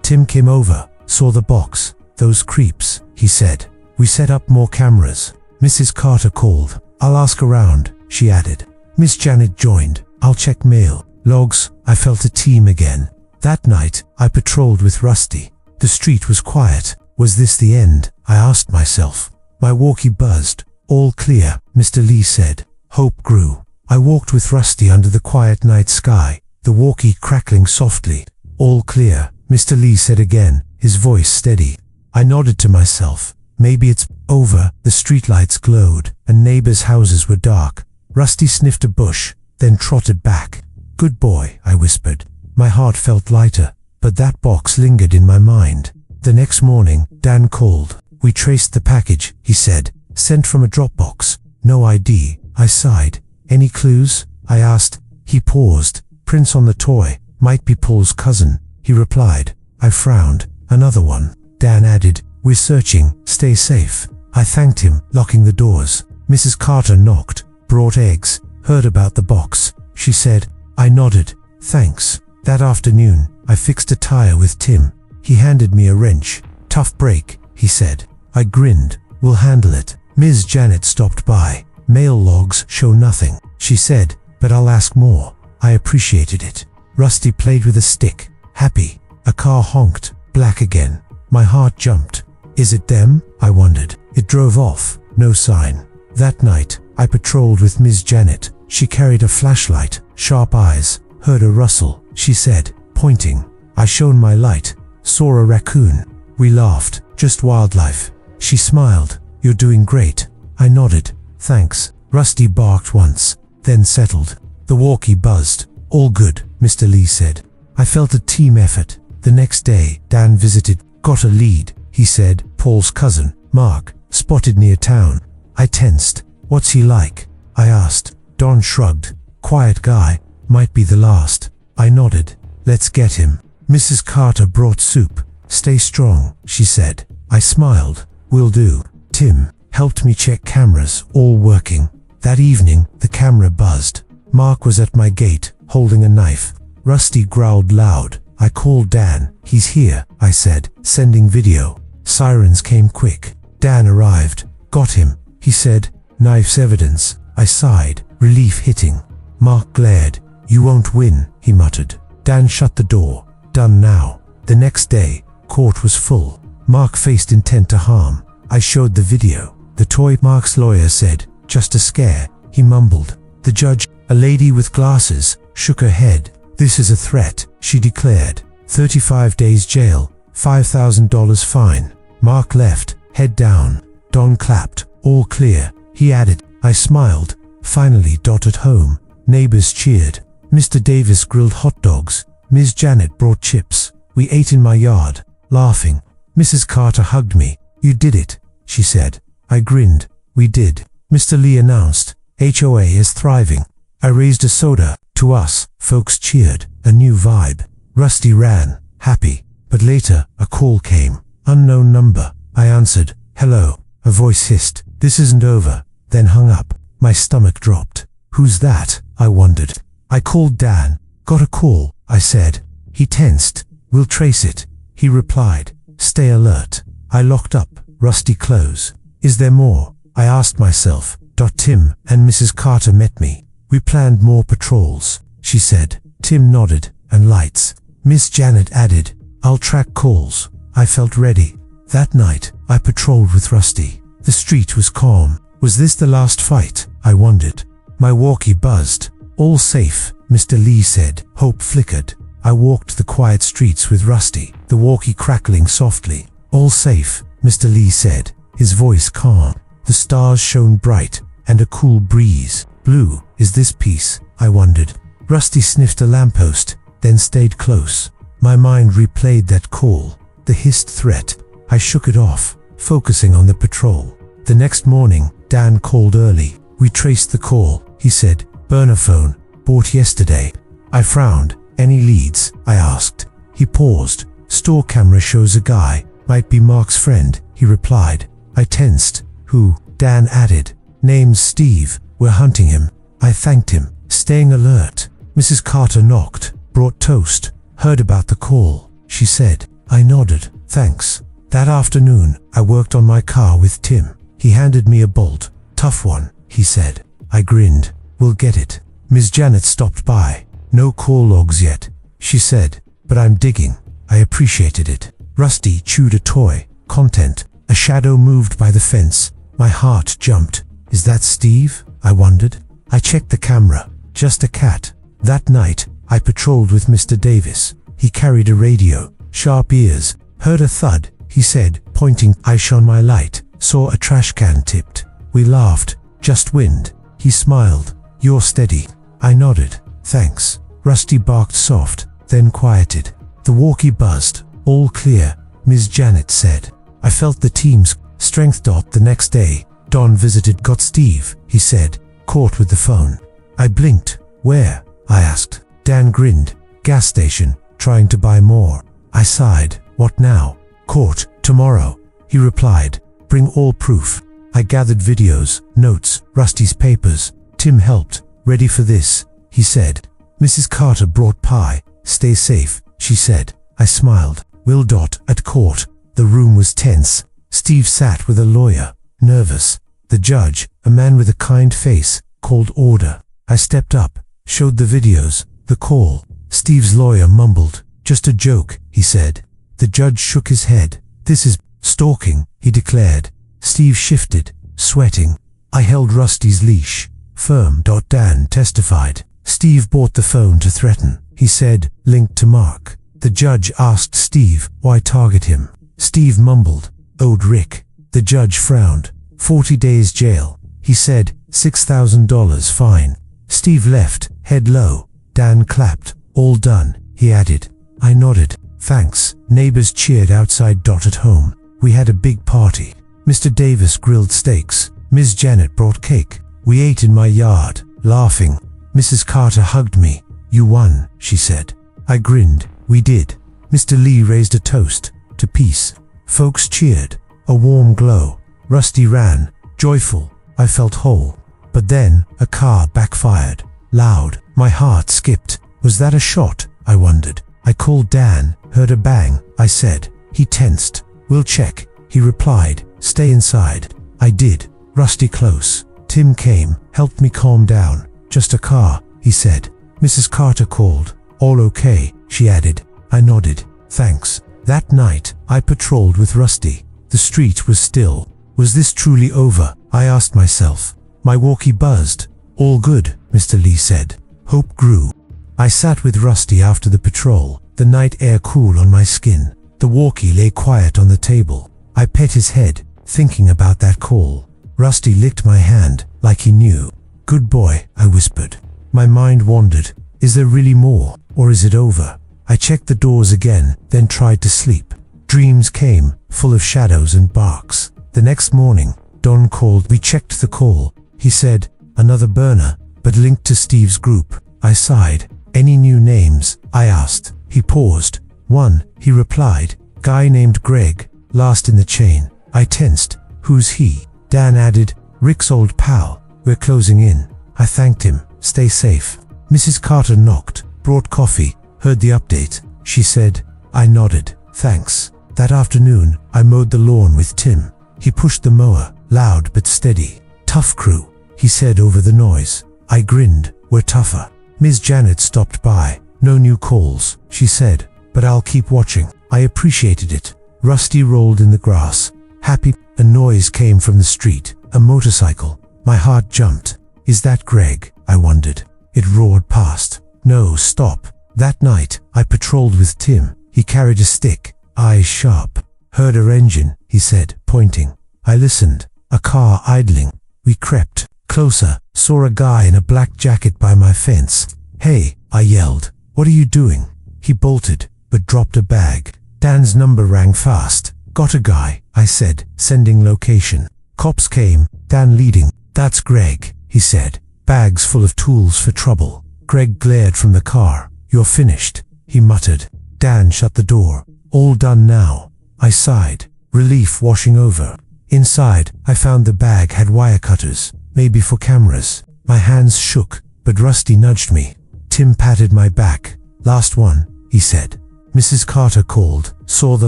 Tim came over, saw the box. Those creeps, he said. We set up more cameras. Mrs. Carter called. I'll ask around, she added. Miss Janet joined. I'll check mail. Logs. I felt a team again. That night, I patrolled with Rusty. The street was quiet. Was this the end? I asked myself. My walkie buzzed. All clear, Mr. Lee said. Hope grew. I walked with Rusty under the quiet night sky, the walkie crackling softly. All clear, Mr. Lee said again, his voice steady. I nodded to myself. Maybe it's over. The streetlights glowed, and neighbors' houses were dark. Rusty sniffed a bush, then trotted back. Good boy, I whispered. My heart felt lighter, but that box lingered in my mind. The next morning, Dan called. We traced the package, he said. Sent from a Dropbox. No ID. I sighed. Any clues? I asked. He paused. Prints on the toy. Might be Paul's cousin, he replied. I frowned. Another one. Dan added. We're searching. Stay safe. I thanked him, locking the doors. Mrs. Carter knocked. Brought eggs. Heard about the box. She said. I nodded. Thanks. That afternoon, I fixed a tire with Tim. He handed me a wrench. Tough break, he said. I grinned. We'll handle it. Ms. Janet stopped by. Mail logs show nothing, she said, but I'll ask more. I appreciated it. Rusty played with a stick. Happy. A car honked. Black again. My heart jumped. Is it them? I wondered. It drove off. No sign. That night, I patrolled with Ms. Janet. She carried a flashlight. Sharp eyes. Heard a rustle, she said, pointing. I shone my light. Saw a raccoon. We laughed. Just wildlife. She smiled. You're doing great. I nodded. Thanks. Rusty barked once, then settled. The walkie buzzed. All good, Mr. Lee said. I felt a team effort. The next day, Dan visited. Got a lead, he said. Paul's cousin, Mark, spotted near town. I tensed. What's he like? I asked. Don shrugged. Quiet guy. Might be the last. I nodded. Let's get him. Mrs. Carter brought soup. Stay strong, she said. I smiled. Will do. Tim helped me check cameras, all working. That evening, the camera buzzed. Mark was at my gate, holding a knife. Rusty growled loud. I called Dan. He's here, I said, sending video. Sirens came quick. Dan arrived. Got him, he said. Knife's evidence. I sighed, relief hitting. Mark glared. You won't win, he muttered. Dan shut the door. Done now. The next day, court was full. Mark faced intent to harm. I showed the video. The toy. Mark's lawyer said, just a scare, he mumbled. The judge, a lady with glasses, shook her head. This is a threat, she declared. 35 days jail, $5,000 fine. Mark left, head down. Don clapped. All clear, he added. I smiled. Finally. At home. Neighbors cheered. Mr. Davis grilled hot dogs. Ms. Janet brought chips. We ate in my yard, laughing. Mrs. Carter hugged me. You did it, she said. I grinned. We did. Mr. Lee announced. HOA is thriving. I raised a soda. To us, folks cheered. A new vibe. Rusty ran, happy. But later, a call came. Unknown number. I answered. Hello. A voice hissed. This isn't over. Then hung up. My stomach dropped. Who's that? I wondered. I called Dan. Got a call, I said. He tensed. We'll trace it. He replied. Stay alert. I locked up. Rusty close. Is there more? I asked myself. Tim and Mrs. Carter met me. We planned more patrols, she said. Tim nodded. And lights. Miss Janet added. I'll track calls. I felt ready. That night, I patrolled with Rusty. The street was calm. Was this the last fight? I wondered. My walkie buzzed. All safe, Mr. Lee said. Hope flickered. I walked the quiet streets with Rusty, the walkie crackling softly. All safe, Mr. Lee said, his voice calm. The stars shone bright, and a cool breeze. Blue, is this peace? I wondered. Rusty sniffed a lamppost, then stayed close. My mind replayed that call, the hissed threat. I shook it off, focusing on the patrol. The next morning, Dan called early. We traced the call, he said. Burner phone, bought yesterday. I frowned. Any leads? I asked. He paused. Store camera shows a guy, Might be Mark's friend, he replied. I tensed. Who? Dan added. Name's Steve. We're hunting him. I thanked him, staying alert. Mrs. Carter knocked, brought toast. Heard about the call, she said. I nodded. Thanks. That afternoon, I worked on my car with Tim. He handed me a bolt. Tough one, he said. I grinned. We'll get it. Ms. Janet stopped by. No call logs yet, she said, but I'm digging. I appreciated it. Rusty chewed a toy. Content. A shadow moved by the fence. My heart jumped. Is that Steve? I wondered. I checked the camera. Just a cat. That night, I patrolled with Mr. Davis. He carried a radio. Sharp ears. Heard a thud, he said, pointing. I shone my light. Saw a trash can tipped. We laughed. Just wind. He smiled. You're steady. I nodded. Thanks. Rusty barked soft, then quieted. The walkie buzzed. All clear, Ms. Janet said. I felt the team's strength. The next day, Don visited. Got Steve, he said, caught with the phone. I blinked. Where? I asked. Dan grinned. Gas station, trying to buy more. I sighed. What now? Court, tomorrow, he replied. Bring all proof. I gathered videos, notes, Rusty's papers. Tim helped. Ready for this, he said. Mrs. Carter brought pie. Stay safe, she said. I smiled. Will. At court. The room was tense. Steve sat with a lawyer, nervous. The judge, a man with a kind face, called order. I stepped up, showed the videos, the call. Steve's lawyer mumbled. Just a joke, he said. The judge shook his head. This is stalking, he declared. Steve shifted, sweating. I held Rusty's leash. Firm. Dan testified. Steve bought the phone to threaten. He said, linked to Mark. The judge asked Steve, why target him? Steve mumbled, owed Rick. The judge frowned. 40 days jail. He said, $6,000 fine. Steve left, head low. Dan clapped. All done, he added. I nodded. Thanks. Neighbors cheered outside. At home, we had a big party. Mr. Davis grilled steaks. Ms. Janet brought cake. We ate in my yard, laughing. Mrs. Carter hugged me. You won, she said. I grinned. We did. Mr. Lee raised a toast. To peace. Folks cheered. A warm glow. Rusty ran. Joyful. I felt whole. But then, a car backfired. Loud. My heart skipped. Was that a shot? I wondered. I called Dan. Heard a bang. I said. He tensed. We'll check, he replied. Stay inside. I did. Rusty close. Tim came, helped me calm down. Just a car, he said. Mrs. Carter called. All okay, she added. I nodded. Thanks. That night, I patrolled with Rusty. The street was still. Was this truly over? I asked myself. My walkie buzzed. All good, Mr. Lee said. Hope grew. I sat with Rusty after the patrol, the night air cool on my skin. The walkie lay quiet on the table. I pet his head, thinking about that call. Rusty licked my hand, like he knew. Good boy, I whispered. My mind wandered. Is there really more, or is it over? I checked the doors again, then tried to sleep. Dreams came, full of shadows and barks. The next morning, Don called. We checked the call. He said, another burner, but linked to Steve's group. I sighed. Any new names? I asked. He paused. One, he replied. Guy named Greg, last in the chain. I tensed. Who's he? Dan added, Rick's old pal. We're closing in. I thanked him. Stay safe. Mrs. Carter knocked, brought coffee, heard the update. She said. I nodded. Thanks. That afternoon, I mowed the lawn with Tim. He pushed the mower, loud but steady. Tough crew, he said over the noise. I grinned. We're tougher. Ms. Janet stopped by. No new calls, she said, but I'll keep watching. I appreciated it. Rusty rolled in the grass. Happy. A noise came from the street. A motorcycle. My heart jumped. Is that Greg? I wondered. It roared past. No, stop. That night, I patrolled with Tim. He carried a stick, eyes sharp. Heard her engine, he said, pointing. I listened. A car idling. We crept closer, saw a guy in a black jacket by my fence. Hey, I yelled. What are you doing? He bolted, but dropped a bag. Dan's number rang fast. Got a guy, I said, sending location. Cops came, Dan leading. That's Greg, he said. Bags full of tools for trouble. Greg glared from the car. You're finished, he muttered. Dan shut the door. All done now. I sighed, relief washing over. Inside, I found the bag had wire cutters, maybe for cameras. My hands shook, but Rusty nudged me. Tim patted my back. Last one, he said. Mrs. Carter called, saw the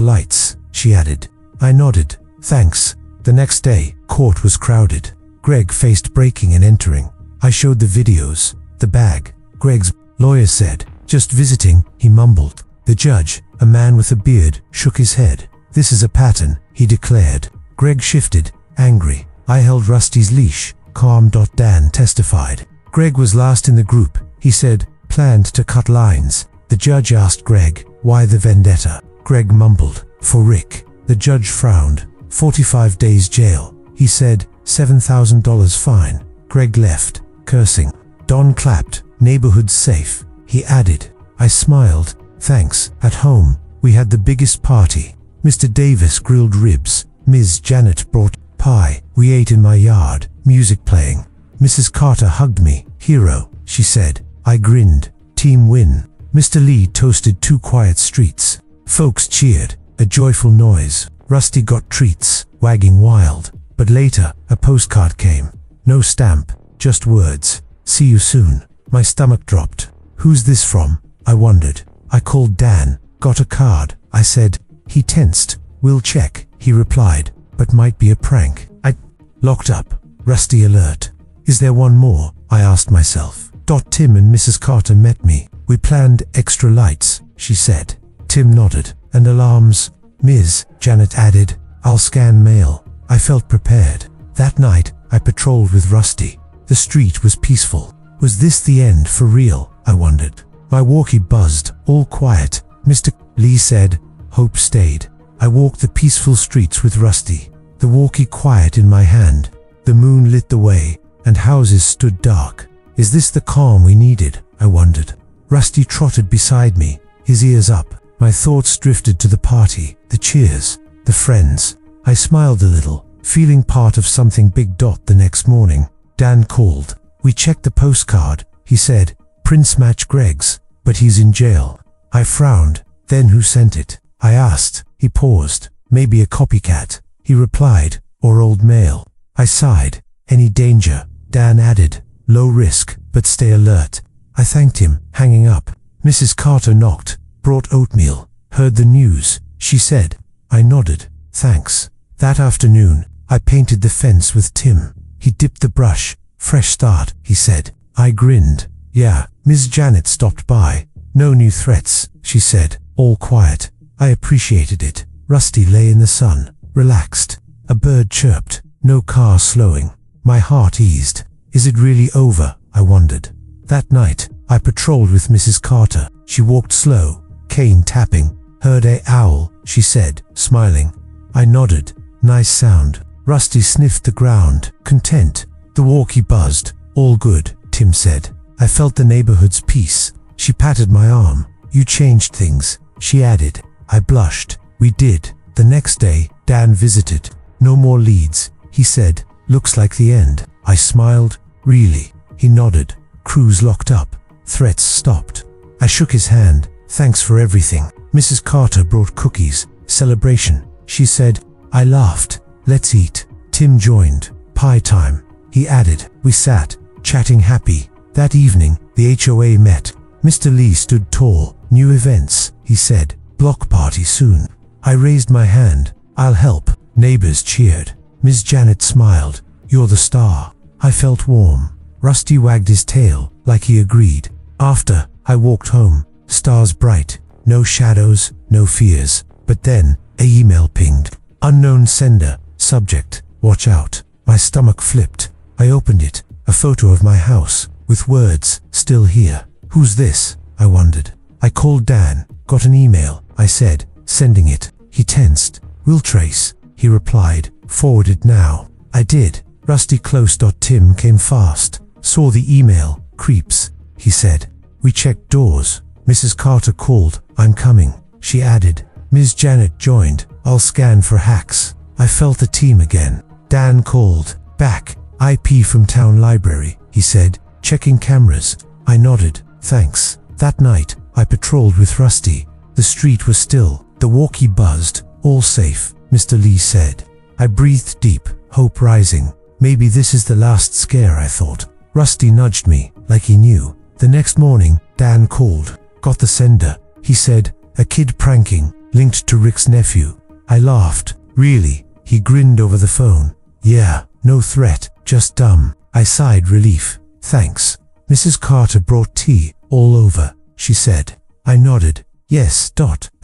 lights, she added. I nodded, thanks. The next day, court was crowded. Greg faced breaking and entering. I showed the videos. The bag. Greg's lawyer said, just visiting, he mumbled. The judge, a man with a beard, shook his head. This is a pattern, he declared. Greg shifted, angry. I held Rusty's leash. Calm. Dan testified. Greg was last in the group. He said, planned to cut lines. The judge asked Greg, why the vendetta? Greg mumbled, for Rick. The judge frowned. 45 days jail. He said, $7,000 fine. Greg left, cursing. Don clapped, neighborhood's safe. He added. I smiled, thanks. At home, we had the biggest party. Mr. Davis grilled ribs. Ms. Janet brought pie. We ate in my yard, music playing. Mrs. Carter hugged me. Hero, she said. I grinned. Team win. Mr. Lee toasted 2 quiet streets. Folks cheered, a joyful noise. Rusty got treats, wagging wild. But later, a postcard came. No stamp, just words. See you soon. My stomach dropped. Who's this from? I wondered. I called Dan. Got a card. I said. He tensed. We'll check, he replied. But might be a prank. I locked up. Rusty alert. Is there one more? I asked myself. Tim and Mrs. Carter met me. We planned extra lights, she said. Tim nodded. And alarms. Ms. Janet added. I'll scan mail. I felt prepared. That night, I patrolled with Rusty. The street was peaceful. Was this the end for real? I wondered. My walkie buzzed, all quiet. Mr. Lee said. Hope stayed. I walked the peaceful streets with Rusty. The walkie quiet in my hand. The moon lit the way, and houses stood dark. Is this the calm we needed? I wondered. Rusty trotted beside me, his ears up. My thoughts drifted to the party, the cheers, the friends. I smiled a little, feeling part of something big. The next morning, Dan called. We checked the postcard. He said, prints match Greg's, but he's in jail. I frowned. Then who sent it? I asked. He paused. Maybe a copycat. He replied, or old mail. I sighed. Any danger? Dan added, low risk, but stay alert. I thanked him, hanging up. Mrs. Carter knocked, brought oatmeal. Heard the news, she said. I nodded. Thanks. That afternoon, I painted the fence with Tim. He dipped the brush. Fresh start, he said. I grinned. Yeah. Ms. Janet stopped by. No new threats, she said. All quiet. I appreciated it. Rusty lay in the sun, relaxed. A bird chirped. No car slowing. My heart eased. Is it really over? I wondered. That night, I patrolled with Mrs. Carter. She walked slow, cane tapping. Heard a owl, she said, smiling. I nodded. Nice sound. Rusty sniffed the ground, content. The walkie buzzed. All good, Tim said. I felt the neighborhood's peace. She patted my arm. You changed things, she added. I blushed. We did. The next day, Dan visited. No more leads, he said. Looks like the end. I smiled. Really? He nodded. Crews locked up. Threats stopped. I shook his hand. Thanks for everything. Mrs. Carter brought cookies. Celebration, she said. I laughed. Let's eat. Tim joined. Pie time, he added. We sat, chatting happy. That evening, the HOA met. Mr. Lee stood tall. New events, he said. Block party soon. I raised my hand. I'll help. Neighbors cheered. Ms. Janet smiled. You're the star. I felt warm. Rusty wagged his tail, like he agreed. After, I walked home. Stars bright. No shadows, no fears. But then, an email pinged. Unknown sender. Subject. Watch out. My stomach flipped. I opened it. A photo of my house, with words, still here. Who's this? I wondered. I called Dan. Got an email, I said, sending it. He tensed. We'll trace, he replied. Forwarded now. I did. Rusty close. Tim came fast. Saw the email. Creeps, he said. We checked doors. Mrs. Carter called. I'm coming, she added. Ms. Janet joined. I'll scan for hacks. I felt the team again. Dan called. Back. IP from town library, he said. Checking cameras. I nodded. Thanks. That night, I patrolled with Rusty. The street was still. The walkie buzzed. All safe, Mr. Lee said. I breathed deep, hope rising. Maybe this is the last scare, I thought. Rusty nudged me, like he knew. The next morning, Dan called. Got the sender, he said. A kid pranking, linked to Rick's nephew. I laughed. Really? He grinned over the phone. Yeah, no threat, just dumb. I sighed relief. Thanks. Mrs. Carter brought tea, all over, she said. I nodded. Yes,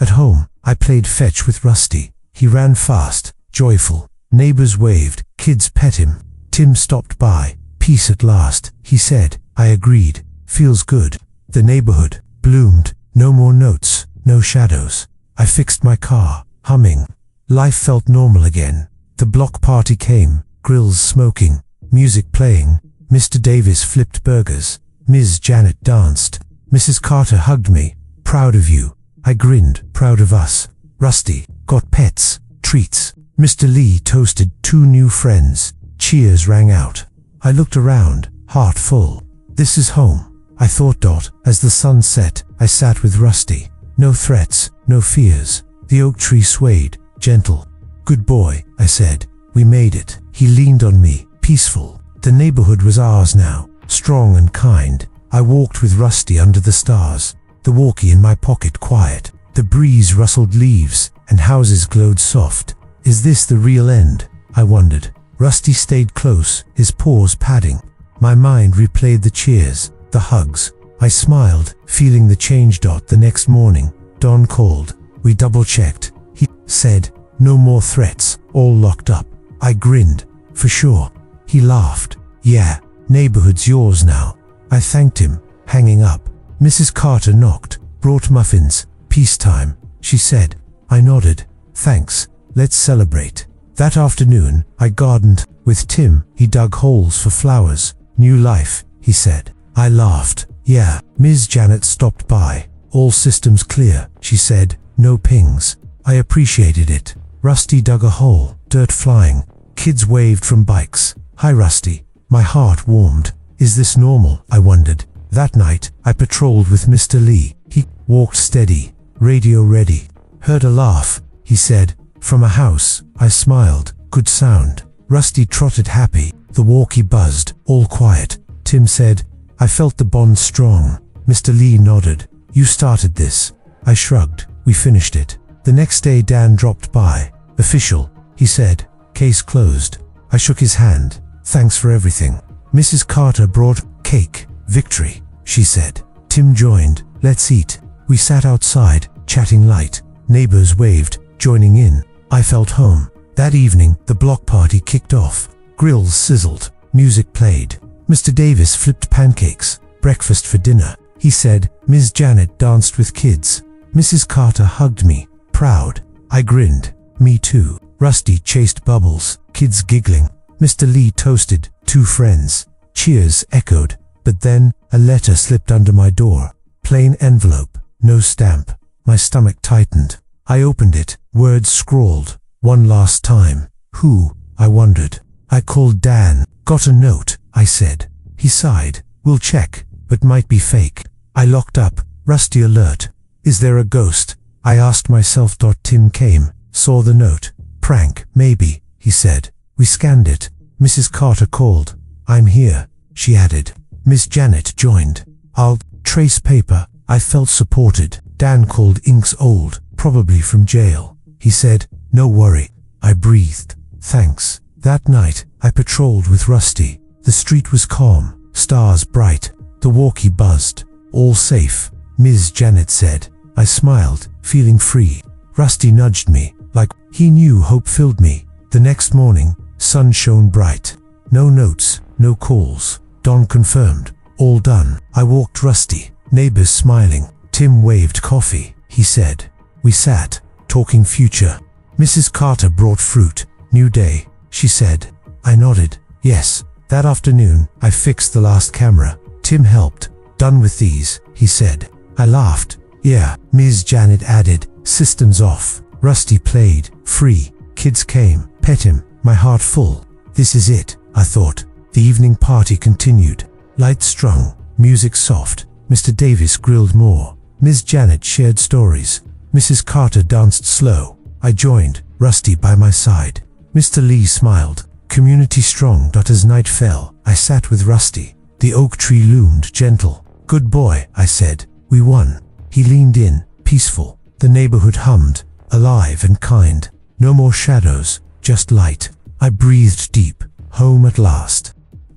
at home. I played fetch with Rusty. He ran fast, joyful. Neighbors waved, kids pet him. Tim stopped by. Peace at last, he said. I agreed. Feels good. The neighborhood bloomed. No more notes, no shadows. I fixed my car, humming. Life felt normal again. The block party came, grills smoking, music playing. Mr. Davis flipped burgers. Ms. Janet danced. Mrs. Carter hugged me. Proud of you. I grinned, proud of us. Rusty got pets, treats. Mr. Lee toasted 2 new friends. Cheers rang out. I looked around, heart full. This is home, I thought. As the sun set, I sat with Rusty. No threats, no fears. The oak tree swayed, gentle. Good boy, I said. We made it. He leaned on me, peaceful. The neighborhood was ours now, strong and kind. I walked with Rusty under the stars, the walkie in my pocket quiet. The breeze rustled leaves, and houses glowed soft. Is this the real end? I wondered. Rusty stayed close, his paws padding. My mind replayed the cheers, the hugs. I smiled, feeling the change. The next morning, Don called. We double-checked. He said, no more threats, all locked up. I grinned. For sure. He laughed. Yeah, neighborhood's yours now. I thanked him, hanging up. Mrs. Carter knocked, brought muffins. Peacetime, she said. I nodded. Thanks, let's celebrate. That afternoon, I gardened with Tim. He dug holes for flowers. New life, he said. I laughed. Yeah. Ms. Janet stopped by. All systems clear, she said. No pings. I appreciated it. Rusty dug a hole, dirt flying. Kids waved from bikes. Hi, Rusty. My heart warmed. Is this normal? I wondered. That night, I patrolled with Mr. Lee. He walked steady, radio ready. Heard a laugh, he said. From a house. I smiled. Good sound. Rusty trotted happy. The walkie buzzed, all quiet. Tim said, I felt the bond strong. Mr. Lee nodded. You started this. I shrugged. We finished it. The next day Dan dropped by. Official, he said. Case closed. I shook his hand. Thanks for everything. Mrs. Carter brought cake. Victory, she said. Tim joined. Let's eat. We sat outside, chatting light. Neighbors waved, joining in. I felt home. That evening, the block party kicked off. Grills sizzled. Music played. Mr. Davis flipped pancakes. Breakfast for dinner. He said. Ms. Janet danced with kids. Mrs. Carter hugged me. Proud. I grinned. Me too. Rusty chased bubbles. Kids giggling. Mr. Lee toasted 2 friends. Cheers echoed. But then, a letter slipped under my door. Plain envelope. No stamp. My stomach tightened. I opened it. Words scrawled. One last time. Who? I wondered. I called Dan. Got a note, I said. He sighed. We'll check, but might be fake. I locked up. Rusty alert. Is there a ghost? I asked myself. Tim came. Saw the note. Prank, maybe, he said. We scanned it. Mrs. Carter called. I'm here, she added. Miss Janet joined. I'll trace paper. I felt supported. Dan called. Ink's old, probably from jail. He said, no worry. I breathed. Thanks. That night, I patrolled with Rusty. The street was calm, stars bright. The walkie buzzed. All safe, Ms. Janet said. I smiled, feeling free. Rusty nudged me, like he knew hope filled me. The next morning, sun shone bright. No notes, no calls. Don confirmed. All done. I walked Rusty. Neighbors smiling. Tim waved coffee, he said. We sat, talking future. Mrs. Carter brought fruit. New day, she said. I nodded. Yes. That afternoon, I fixed the last camera. Tim helped. Done with these, he said. I laughed. Yeah, Ms. Janet added. Systems off. Rusty played. Free. Kids came. Pet him. My heart full. This is it, I thought. The evening party continued. Lights strung. Music soft. Mr. Davis grilled more. Ms. Janet shared stories. Mrs. Carter danced slow. I joined, Rusty by my side. Mr. Lee smiled. Community strong. As night fell, I sat with Rusty. The oak tree loomed gentle. Good boy, I said. We won. He leaned in, peaceful. The neighborhood hummed, alive and kind. No more shadows, just light. I breathed deep. Home at last.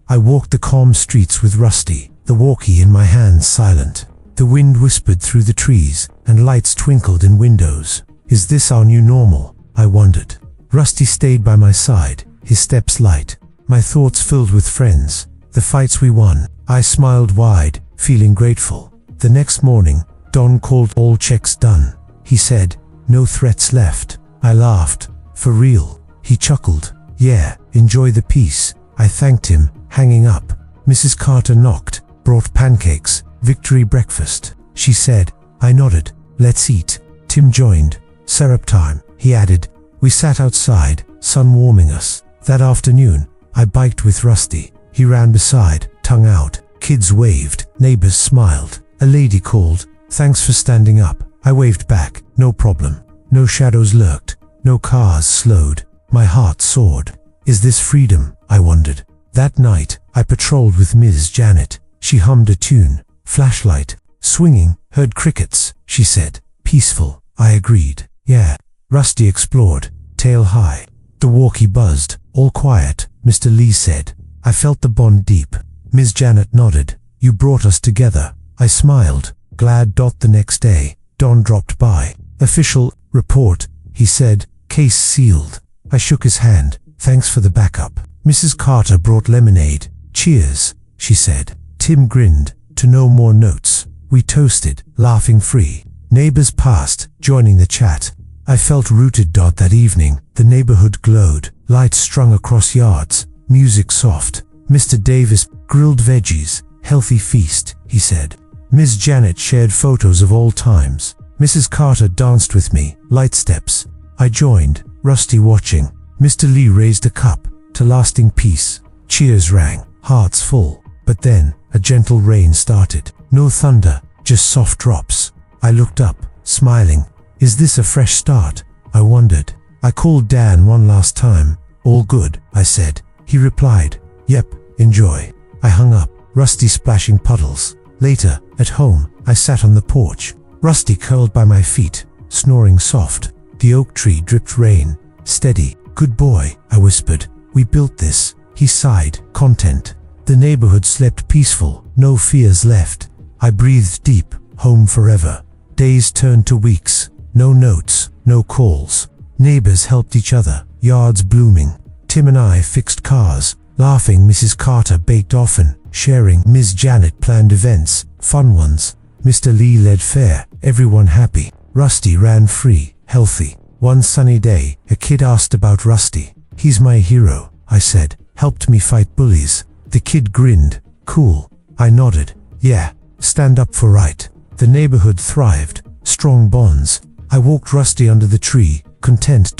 I walked the calm streets with Rusty, the walkie in my hands silent. The wind whispered through the trees, and lights twinkled in windows. Is this our new normal? I wondered. Rusty stayed by my side, his steps light. My thoughts filled with friends, the fights we won. I smiled wide, feeling grateful. The next morning, Don called. All checks done. He said, no threats left. I laughed. For real? He chuckled. Yeah, enjoy the peace. I thanked him, hanging up. Mrs. Carter knocked, brought pancakes, victory breakfast. She said. I nodded. Let's eat. Tim joined. Syrup time, he added. We sat outside, sun warming us. That afternoon, I biked with Rusty. He ran beside, tongue out. Kids waved, neighbors smiled. A lady called. Thanks for standing up. I waved back. No problem. No shadows lurked. No cars slowed. My heart soared. Is this freedom? I wondered. That night, I patrolled with Ms. Janet. She hummed a tune. Flashlight. Swinging. Heard crickets, she said. Peaceful. I agreed. Yeah. Rusty explored. Tail high. The walkie buzzed. All quiet, Mr. Lee said. I felt the bond deep. Ms. Janet nodded. You brought us together. I smiled. Glad. The next day, Don dropped by. Official report, he said. Case sealed. I shook his hand. Thanks for the backup. Mrs. Carter brought lemonade. Cheers, she said. Tim grinned. To no more notes. We toasted, laughing free. Neighbors passed, joining the chat. I felt rooted. That evening, the neighborhood glowed. Lights strung across yards. Music soft. Mr. Davis, grilled veggies. Healthy feast, he said. Ms. Janet shared photos of all times. Mrs. Carter danced with me. Light steps. I joined, Rusty watching. Mr. Lee raised a cup. To lasting peace. Cheers rang, hearts full. But then, a gentle rain started. No thunder, just soft drops. I looked up, smiling. Is this a fresh start? I wondered. I called Dan one last time. All good, I said. He replied, yep, enjoy. I hung up, Rusty splashing puddles. Later, at home, I sat on the porch. Rusty curled by my feet, snoring soft. The oak tree dripped rain. Steady. Good boy, I whispered. We built this. He sighed, content. The neighborhood slept peaceful, no fears left. I breathed deep, home forever. Days turned to weeks. No notes, no calls. Neighbors helped each other, yards blooming. Tim and I fixed cars, laughing. Mrs. Carter baked often, sharing. Ms. Janet planned events, fun ones. Mr. Lee led fair, everyone happy. Rusty ran free, healthy. One sunny day, a kid asked about Rusty. He's my hero, I said. Helped me fight bullies. The kid grinned. Cool. I nodded. Yeah, stand up for right. The neighborhood thrived. Strong bonds. I walked Rusty under the tree, content.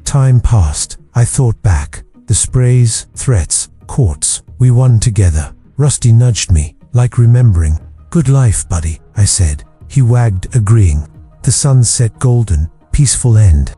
Time passed. I thought back. The sprays, threats, courts. We won together. Rusty nudged me, like remembering. Good life, buddy, I said. He wagged, agreeing. The sun set golden, peaceful end.